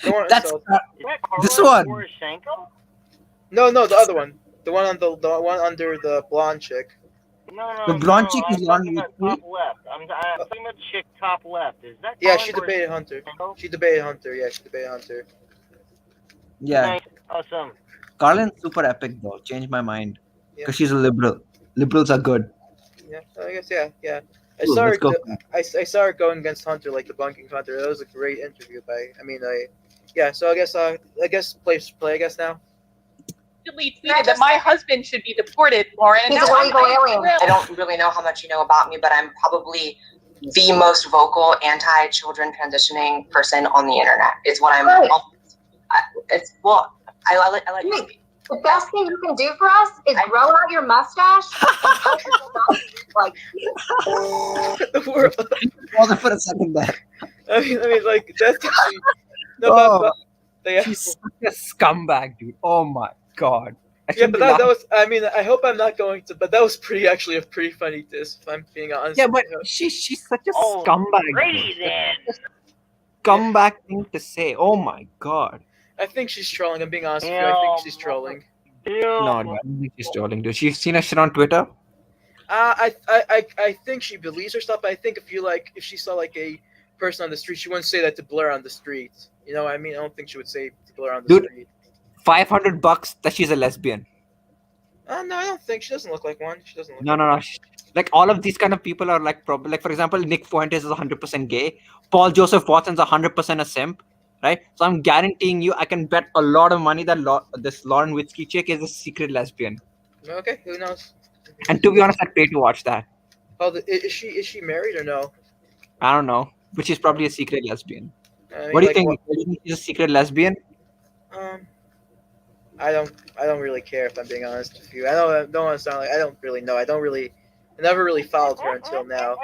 don't want to That's insult. Is that this Carlos one. Poroshenko? No, no, the other one. The one on the one under the blonde chick. No, The no, blonde no. chick I'm is on talking with about me. top left. I'm Uh, talking about chick top left. Is that yeah, Carlos she debated Hunter. Poroshenko? She debated Hunter. Yeah, she debated Hunter. Yeah, Nice, awesome. Carlin's super epic though. Changed my mind Yeah, because she's a liberal. Liberals are good. yeah. I guess yeah, yeah. I Cool. saw Let's her. go. I saw her going against Hunter like the bunking Hunter. That was a great interview. By I mean I. Yeah, so I guess play I guess now. Tweeted that my husband should be deported, Lauren. He's an illegal alien. I don't really know how much you know about me, but I'm probably the most vocal anti-children transitioning person on the internet. Is what I'm. Right. It's well, I like baby. The best thing you can do for us is grow out your mustache and tell people not to like. The world. Pause it for a second there. I mean, like that's actually no, Oh, yeah. she's such a scumbag, dude. Oh my god. I Yeah, shouldn't but be that laughing. was. I mean, I hope I'm not going to. But that was pretty actually a pretty funny diss. If I'm being honest. Yeah, but You know. she's such a Oh, scumbag. Brady dude. then. Scumbag thing to say. Oh my god. I think she's trolling. I'm being honest with you. I think she's trolling. No, dude, I don't think she's trolling, dude. She's seen her shit on Twitter. I think she believes her stuff. But I think if she saw like a person on the street, she wouldn't say that to Blair on the street. You know what I mean? I don't think she would say to Blair on the Dude. street. $500 that she's a lesbian. No, I don't think she doesn't look like one. She doesn't look. No, like no, no. Like all of these kind of people are like probably like for example, Nick Fuentes is 100% gay. Paul Joseph Watson's 100% a simp, right? So I'm guaranteeing you, I can bet a lot of money that this Lauren Witzke chick is a secret lesbian. Okay, who knows? And to be honest, I'd pay to watch that. Oh, is she married or no? I don't know, but she's probably a secret lesbian. I mean, What do you like, think? Do you think she's a secret lesbian? I don't really care if I'm being honest with you. I don't want to sound like I don't really know. I never really followed her until now.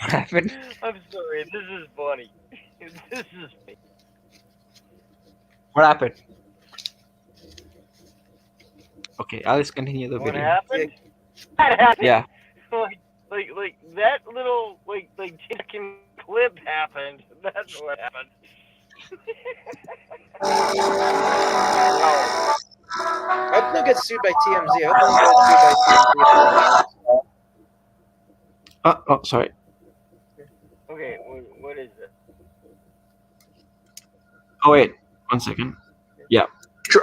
What happened? I'm sorry. This is funny. This is funny. What happened? Okay, I'll just continue the What video. happened? That happened. Yeah. Like that little like chicken clip happened. That's what happened. I hope no get sued by TMZ. I hope no get sued by TMZ. If I'm being honest. Oh, sorry. Okay, what is it? Oh wait, 1 second. Yeah.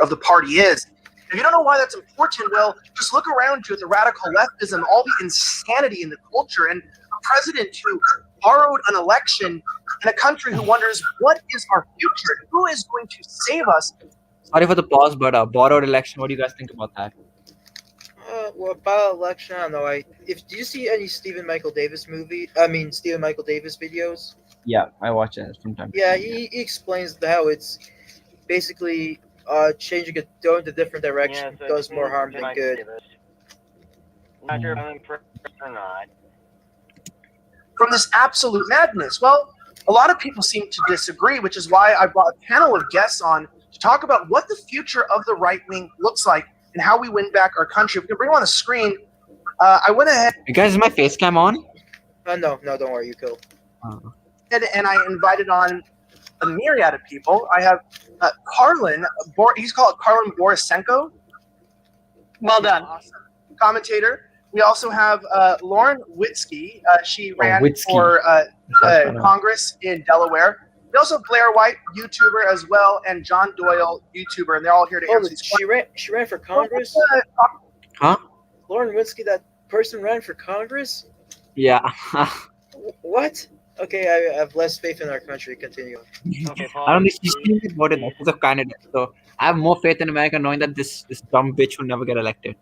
Of the party is. If you don't know why that's important, well, just look around you at the radical leftism, all the insanity in the culture, and a president who borrowed an election in a country who wonders what is our future, who is going to save us. Sorry for the pause, but borrowed election. What do you guys think about that? Well, about election, I don't know. Do you see any Stephen Michael Davis videos? Yeah, I watch it from time to Yeah, time. he explains how it's basically changing it, going to different direction, Yeah, so does more harm than good. Not sure if I'm impressed or not. from this absolute madness? Well, a lot of people seem to disagree, which is why I brought a panel of guests on to talk about what the future of the right wing looks like and how we win back our country. If we can bring them on the screen, I went ahead. You guys, is my face cam on? No, don't worry, you kill. And I invited on a myriad of people. I have Karlin, he's called Karlin Borisenko. Well done. Awesome. Commentator. We also have Lauren Witzke. She ran Witzke. for Congress in Delaware. We also have Blair White, YouTuber as well, and John Doyle, YouTuber, and they're all here to answer these questions. She ran for Congress? Huh? Lauren Witzke, that person ran for Congress? Yeah. What? Okay, I have less faith in our country. Continue. Okay, I don't think she's been voted as a candidate. So I have more faith in America knowing that this dumb bitch will never get elected.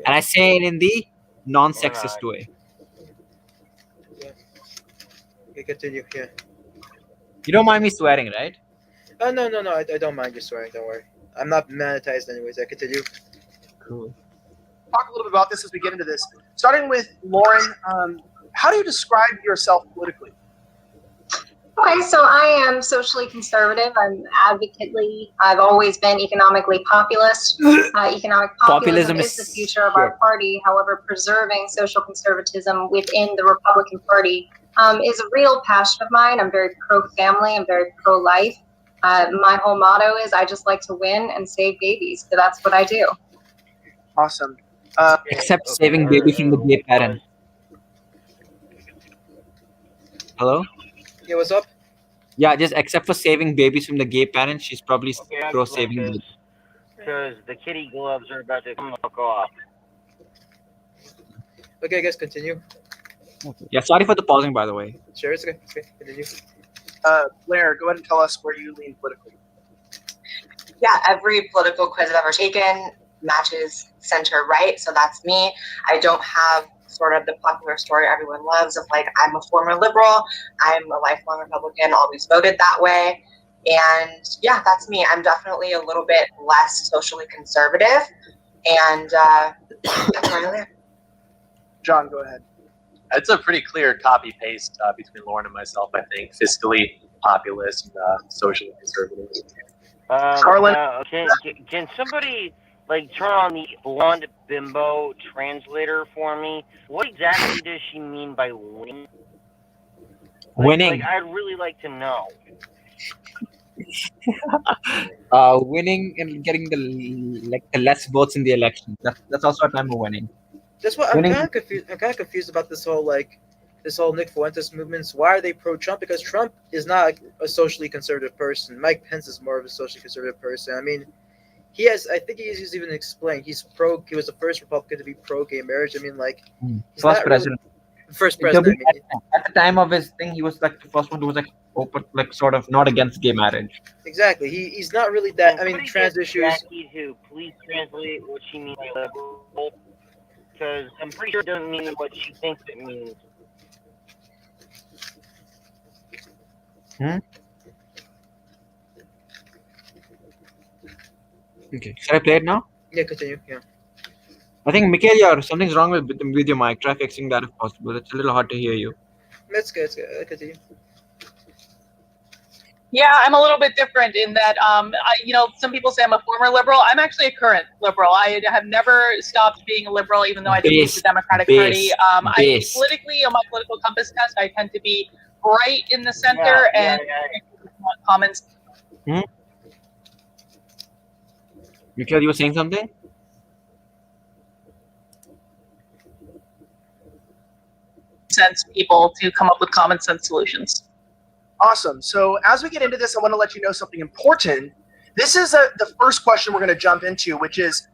And I say it in the non-sexist way. Okay, continue. Yeah. You don't mind me swearing, right? Oh no, I don't mind you swearing. Don't worry. I'm not monetized anyways. I continue. Cool. Talk a little bit about this as we get into this. Starting with Lauren, how do you describe yourself politically? Okay, so I am socially conservative. I've always been economically populist. Economic populism is the future of our party. However, preserving social conservatism within the Republican Party is a real passion of mine. I'm very pro-family. I'm very pro-life. My whole motto is I just like to win and save babies. So that's what I do. Awesome. Except saving baby from the gay parent. Hello? Yeah, what's up? Yeah, just except for saving babies from the gay parents, she's probably pro saving babies. Because the kitty gloves are about to come off. Okay, I guess continue. Yeah, sorry for the pausing, by the way. Sure, it's okay. Continue. Blair, go ahead and tell us where you lean politically. Yeah, every political quiz I've ever taken matches center right. So that's me. I don't have sort of the popular story everyone loves of like, I'm a former liberal, I'm a lifelong Republican, always voted that way. And yeah, that's me. I'm definitely a little bit less socially conservative. And that's where I live. John, go ahead. It's a pretty clear copy paste between Lauren and myself, I think. Fiscally populist and socially conservative. Karlin? Can somebody like turn on the blonde bimbo translator for me? What exactly does she mean by winning? Winning. I'd really like to know. Winning and getting the less votes in the election. That's also a time of winning. That's what I'm Winning. kind of confused. I'm kind of confused about this whole Nick Fuentes movements. Why are they pro-Trump? Because Trump is not a socially conservative person. Mike Pence is more of a socially conservative person. I mean, I think he's even explained he was the first Republican to be pro-gay marriage. I mean, he's First not president. Really, first president. I mean, At the time of his thing, he was like the first one who was like open, like sort of not against gay marriage. exactly. He's not really that. I mean, trans issues. Jackie to please translate what she means by liberal, because I'm pretty sure it doesn't mean what she thinks it means. Okay, should I play it now? Yeah, continue. Yeah. I think Mikhail, something's wrong with your mic. Try fixing that if possible. It's a little hard to hear you. That's good. It's good. Continue. Yeah, I'm a little bit different in that, some people say I'm a former liberal. I'm actually a current liberal. I have never stopped being a liberal, even though I didn't leave the Democratic Party. I politically, on my political compass test, I tend to be right in the center and comments. Mikhail, you were saying something? Sense people to come up with common sense solutions. Awesome. So as we get into this, I want to let you know something important. This is the first question we're going to jump into, which is,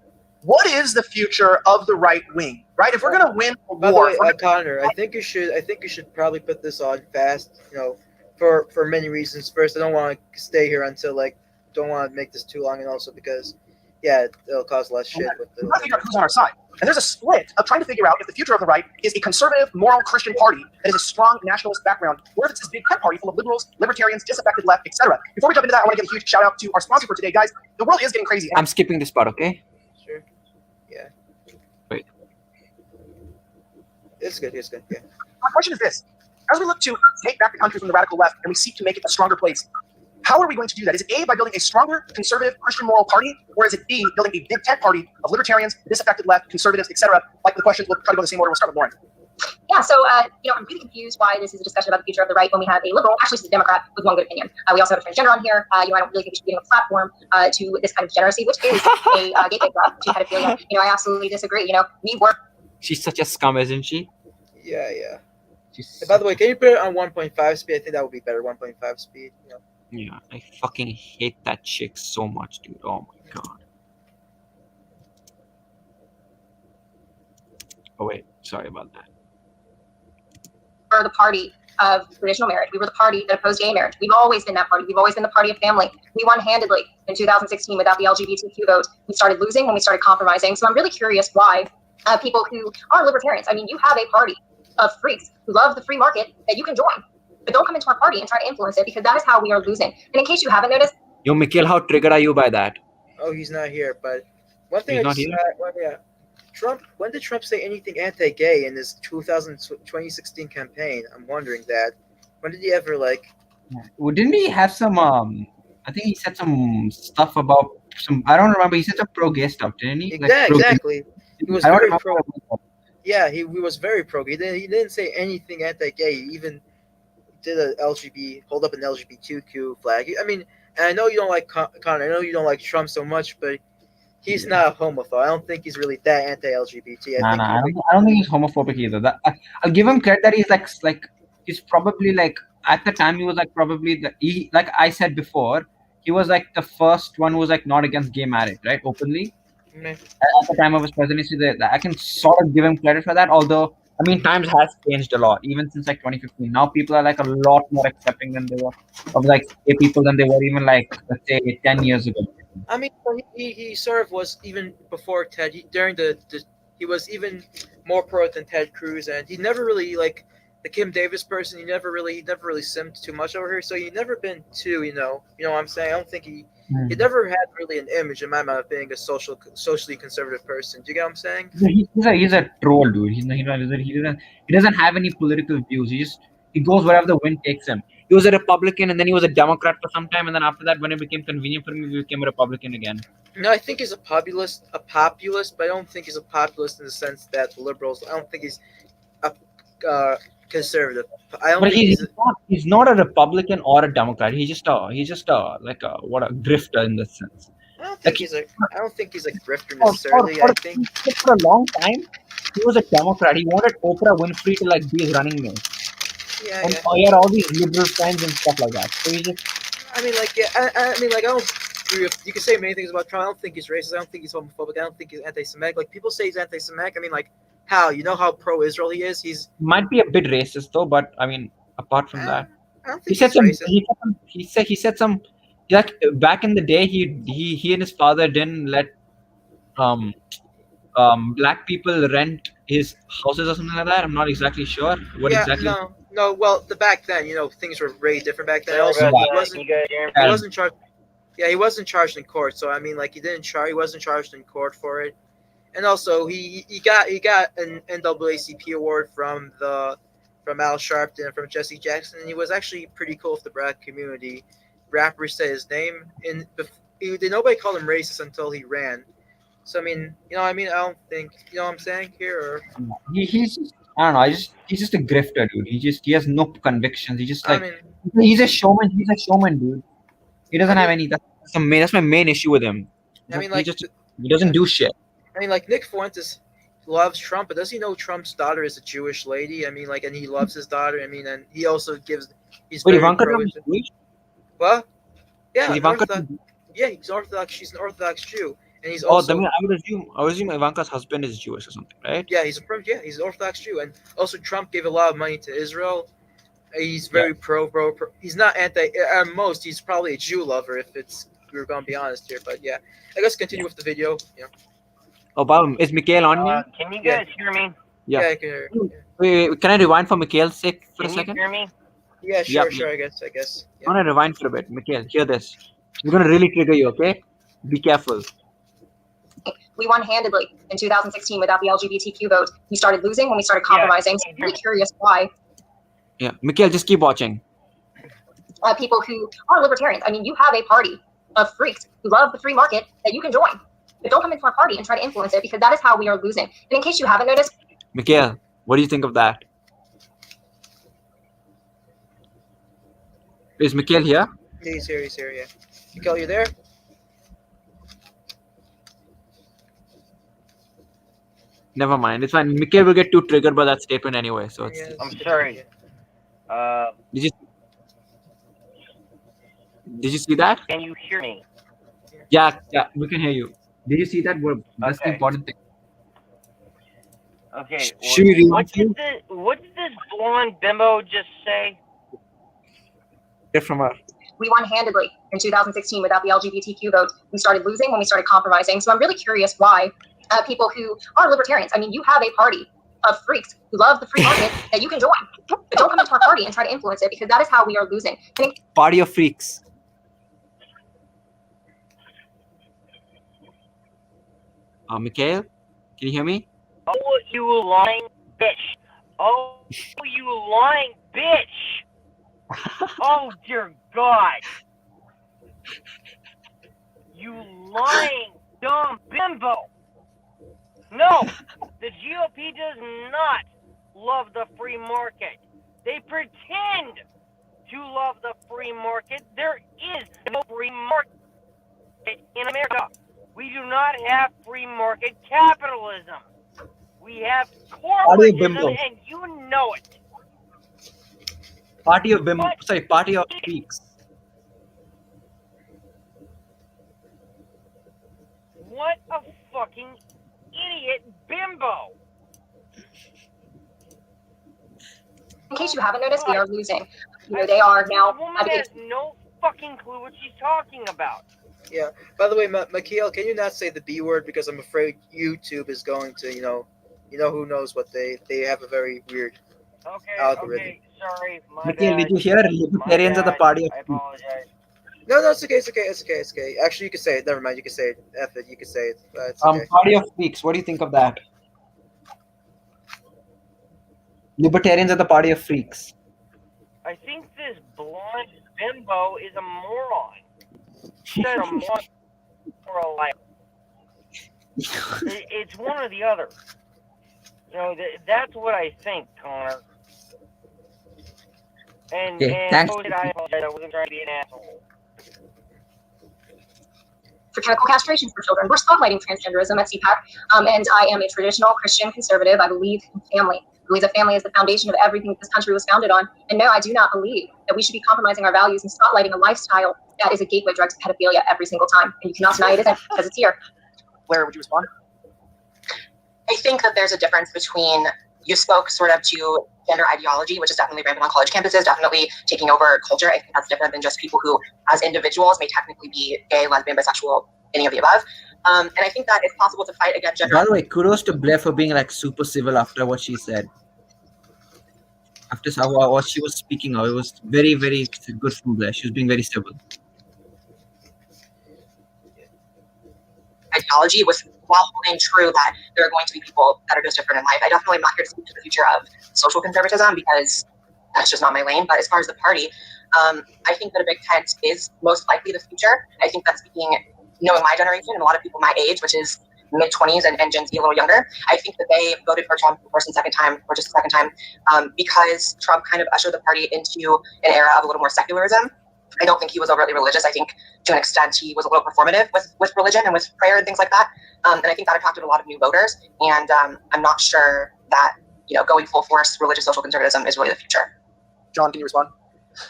what is the future of the right wing? Right? If we're going to win a By war, the way, Connor, I think you should probably put this on fast. For many reasons. First, I don't want to stay here until don't want to make this too long, and also because, it'll cause less shit. we got to figure out who's on our side. And there's a split of trying to figure out if the future of the right is a conservative, moral Christian party that has a strong nationalist background, or if it's this big tent party full of liberals, libertarians, disaffected left, etc. Before we jump into that, I want to give a huge shout out to our sponsor for today, guys. The world is getting crazy. I'm skipping this part, okay? Sure. Yeah. Wait. It's good. Yeah. My question is this. as we look to take back the country from the radical left and we seek to make it a stronger place, how are we going to do that? Is it A, by building a stronger, conservative, Christian moral party, or is it B, building a big tent party of libertarians, disaffected left, conservatives, etc.? Like the questions, we'll try to go in the same order. We'll start with Lauren. Yeah, so I'm really confused why this is a discussion about the future of the right when we have a liberal, actually she's a Democrat with one good opinion. We also have a transgender on here. I don't really think we should be giving a platform to this kind of degeneracy, which is a gateway drug to pedophilia. I absolutely disagree. We work. She's such a scum, isn't she? Yeah. By the way, can you put it on 1.5 speed? I think that would be better. 1.5 speed. Yeah, I fucking hate that chick so much, dude. Oh my god. Oh wait, sorry about that. We're the party of traditional marriage. We were the party that opposed gay marriage. We've always been that party. We've always been the party of family. We won handedly in 2016 without the LGBTQ vote. We started losing when we started compromising. So I'm really curious why people who are libertarians, you have a party of freaks who love the free market that you can join, but don't come into our party and try to influence it, because that is how we are losing. And in case you haven't noticed, Yo, Mikhail, how triggered are you by that? Oh, he's not here. But one thing He's not here? Trump. When did Trump say anything anti-gay in his 2016 campaign? I'm wondering that. When did he ever Well, didn't he have some? I think he said some stuff about some. I don't remember. He said some pro-gay stuff, didn't he? Exactly. He was I don't very remember. pro. Yeah, he was very pro. He didn't say anything anti-gay. He even did hold up an LGBTQ flag. And I know you don't like Connor. I know you don't like Trump so much, but he's not a homophobe. I don't think he's really that anti-LGBT. I don't think he's homophobic either. I'll give him credit that he's probably at the time he was probably like I said before, he was the first one who was not against gay marriage, right? Openly. At the time of his presidency, I can sort of give him credit for that. Although times has changed a lot, even since 2015. Now people are a lot more accepting than they were of gay people than they were even let's say 10 years ago. He sort of was even before Ted. He was even more pro than Ted Cruz, and he never really the Kim Davis person. He never really simmed too much over her. So he'd never been too you know what I'm saying. I don't think he never had really an image in my mind of being a socially conservative person. Do you get what I'm saying? He's a troll, dude. He doesn't have any political views. He goes wherever the wind takes him. He was a Republican and then he was a Democrat for some time, and then after that, when it became convenient for him, he became a Republican again. No, I think he's a populist, but I don't think he's a populist in the sense that the liberals. I don't think he's a conservative. He's not a Republican or a Democrat. He's just a grifter in this sense. I don't think he's a grifter necessarily. I think for a long time he was a Democrat. He wanted Oprah Winfrey to be his running mate. Yeah. He had all these liberal friends and stuff like that. So he just. I don't agree with. You can say many things about Trump. I don't think he's racist. I don't think he's homophobic. I don't think he's anti-Semitic. People say he's anti-Semitic. How? You know how pro-Israel he is? He's might be a bit racist though, but apart from that, I don't think he's racist. He said some back in the day he and his father didn't let black people rent his houses or something like that. I'm not exactly sure what exactly. No. Well, back then, things were very different back then. Also, he wasn't charged. Yeah, he wasn't charged in court. So he wasn't charged in court for it. And also, he got an NAACP award from Al Sharpton and from Jesse Jackson, and he was actually pretty cool with the black community. Rappers say his name, and nobody called him racist until he ran. So I don't think what I'm saying here. Or he's just, I don't know. He's just a grifter, dude. He has no convictions. He just he's a showman. He's a showman, dude. He doesn't have any. That's my main issue with him. He doesn't do shit. Nick Fuentes loves Trump, but does he know Trump's daughter is a Jewish lady? And he loves his daughter. And he also gives. He's very Ivanka Trump is Jewish? What? Yeah, Ivanka. He's Orthodox. She's an Orthodox Jew, and he's also. I would assume Ivanka's husband is Jewish or something, right? Yeah, he's an Orthodox Jew, and also Trump gave a lot of money to Israel. He's very pro. He's not anti. At most, he's probably a Jew lover. If we're gonna be honest here, but yeah, I guess continue with the video. Yeah. Oh, wow. Is Mikhail on here? Can you guys hear me? Yeah, I can hear you. Wait, can I rewind for Mikhail's sake for a second? Can you hear me? Yeah, sure. I guess. Yeah. I want to rewind for a bit. Mikhail, hear this. We're going to really trigger you, okay? Be careful. We won handedly in 2016 without the LGBTQ vote. We started losing when we started compromising. So I'm really curious why. Yeah, Mikhail, just keep watching. People who are libertarians. I mean, you have a party of freaks who love the free market that you can join. But don't come into our party and try to influence it, because that is how we are losing. And in case you haven't noticed, Mikhail, what do you think of that? Is Mikhail here? Yeah, he's here, yeah. Mikhail, you there? Never mind. It's fine. Mikhail will get too triggered by that statement anyway. So it's. Yeah, I'm sorry. Did you? Did you see that? Can you hear me? Yeah, we can hear you. Did you see that? That's the Okay. important thing. Okay. Should we rewind you? What did this blonde bimbo just say? Get from her. we won handedly in 2016 without the LGBTQ vote. We started losing when we started compromising. So I'm really curious why people who are libertarians, I mean, you have a party of freaks who love the free market that you can join. But don't come into our party and try to influence it, because that is how we are losing. Party of freaks. Mikhail, can you hear me? Oh, you lying bitch. Oh, you lying bitch. Oh, dear God. You lying dumb bimbo. No, the GOP does not love the free market. They pretend to love the free market. There is no free market in America. We do not have free market capitalism. We have corporatism, and you know it. Party of bimbo. Sorry, party of freaks. What a fucking idiot bimbo. In case you haven't noticed, we are losing. You know, they are now. The woman has no fucking clue what she's talking about. Yeah. By the way, Mikhail, can you not say the B word, because I'm afraid YouTube is going to, who knows what they have a very weird algorithm. Okay, sorry, my Mikhail, bad. did you hear? Libertarians are the party of I freaks. apologize. No, it's okay. Actually, you can say it. Never mind, you can say it. F it, you can say it. It's okay. Party of freaks. What do you think of that? Libertarians are the party of freaks. I think this blonde bimbo is a moron. She's a moron or a liar. It's one or the other. You know, that's what I think, Connor. And thanks. I apologize. I wasn't trying to be an asshole. For chemical castration for children. We're spotlighting transgenderism at CPAC, and I am a traditional Christian conservative. I believe in family. I believe that family is the foundation of everything this country was founded on. And no, I do not believe that we should be compromising our values and spotlighting a lifestyle that is a gateway drug to pedophilia every single time. And you cannot deny it isn't, because it's here. Blair, would you respond? I think that there's a difference between, you spoke sort of to gender ideology, which is definitely rampant on college campuses, definitely taking over culture. I think that's different than just people who, as individuals, may technically be gay, lesbian, bisexual, any of the above. And I think that it's possible to fight against gender. By the way, kudos to Blair for being like super civil after what she said. After what she was speaking of, it was very, very good from Blair. She was being very civil. Ideology was, while holding true that there are going to be people that are just different in life. I definitely am not here to speak to the future of social conservatism, because that's just not my lane. But as far as the party, I think that a big tent is most likely the future. I think that speaking, knowing my generation and a lot of people my age, which is mid-20s and Gen Z a little younger, I think that they voted for Trump first and second time, or just a second time, because Trump kind of ushered the party into an era of a little more secularism. I don't think he was overtly religious. I think to an extent he was a little performative with religion and with prayer and things like that. And I think that attracted a lot of new voters. And I'm not sure that, going full force religious social conservatism is really the future. John, can you respond?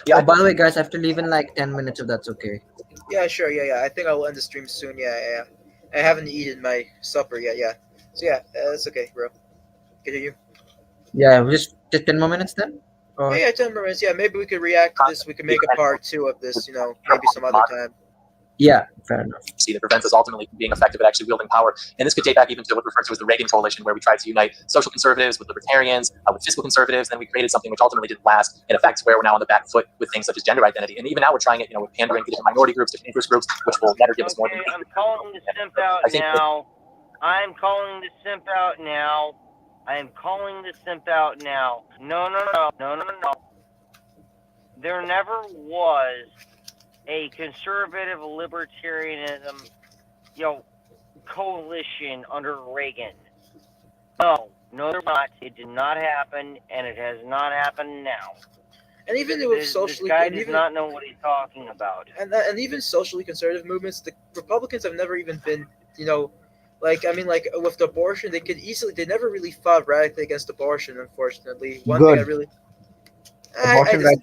Yeah. Oh, by the way, guys, I have to leave in like 10 minutes if that's okay. Yeah, sure. Yeah. I think I will end the stream soon. Yeah. I haven't eaten my supper yet. Yeah. So yeah, that's okay, bro. Continue. Yeah, just 10 more minutes then. Or... Yeah, 10 more minutes. Yeah, maybe we could react to this. We could make a part 2 of this. Maybe some other time. Yeah, fair enough. See, that prevents us ultimately from being effective at actually wielding power. And this could date back even to what referred to as the Reagan Coalition, where we tried to unite social conservatives with libertarians, with fiscal conservatives. Then we created something which ultimately didn't last. In effect, where we're now on the back foot with things such as gender identity. And even now we're trying it, with pandering to different minority groups, different interest groups, which will never give us more than I'm calling the simp out now. I'm calling the simp out now. I am calling the simp out now. No. there never was a conservative libertarianism, coalition under Reagan. No, there was not. It did not happen, and it has not happened now. And even with This guy does not know what he's talking about. And even socially conservative movements, the Republicans have never even been, like with the abortion, they never really fought radically against abortion. Unfortunately, one thing I really, Abortion rights.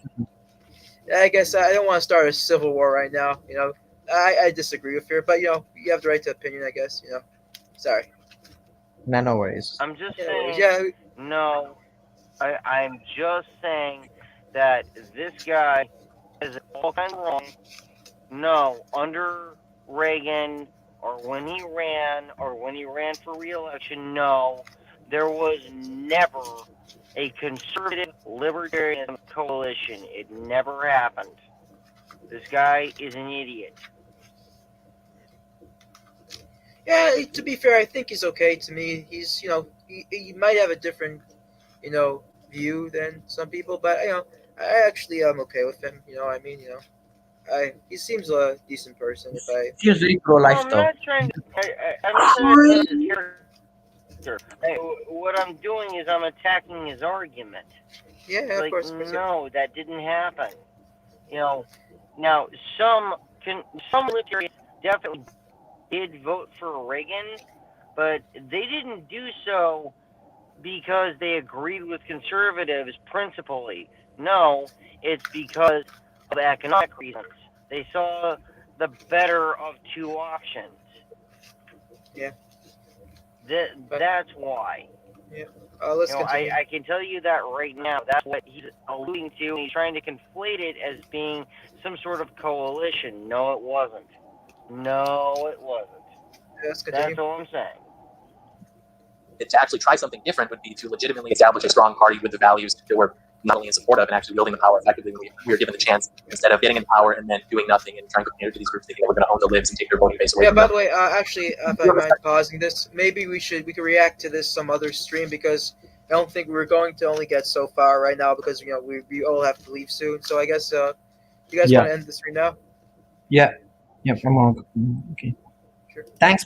I guess I don't want to start a civil war right now. I disagree with you, but you have the right to opinion. I guess Sorry. No worries. I'm just saying. No, I'm just saying that this guy is all kind of wrong. No, under Reagan or when he ran for re-election, no, there was never a conservative libertarian coalition. It never happened. This guy is an idiot. Yeah, to be fair, I think he's okay. To me, he's he might have a different view than some people, but I actually am okay with him. I mean, he seems a decent person. If I Seems very pro-life I'm though. not trying to. I'm not trying to his character. What I'm doing is I'm attacking his argument. Yeah, of course. No, that didn't happen. Now some libertarians definitely did vote for Reagan, but they didn't do so because they agreed with conservatives principally. No, it's because of economic reasons. They saw the better of two options. Yeah. That's why. Yeah. Let's continue. I can tell you that right now. That's what he's alluding to. And he's trying to conflate it as being some sort of coalition. No, it wasn't. Let's continue. That's all I'm saying. To actually try something different would be to legitimately establish a strong party with the values that we're not only in support of and actually wielding the power effectively when we were given the chance, instead of getting in power and then doing nothing and trying to cater to these groups thinking that we're going to own the libs and take their voting base away. Yeah. From By them. the way, actually, if I mind pausing this, maybe we could react to this some other stream because I don't think we're going to only get so far right now because we all have to leave soon. So I guess you guys want to end the stream now? Yeah. I'm on. Okay. Sure. Thanks.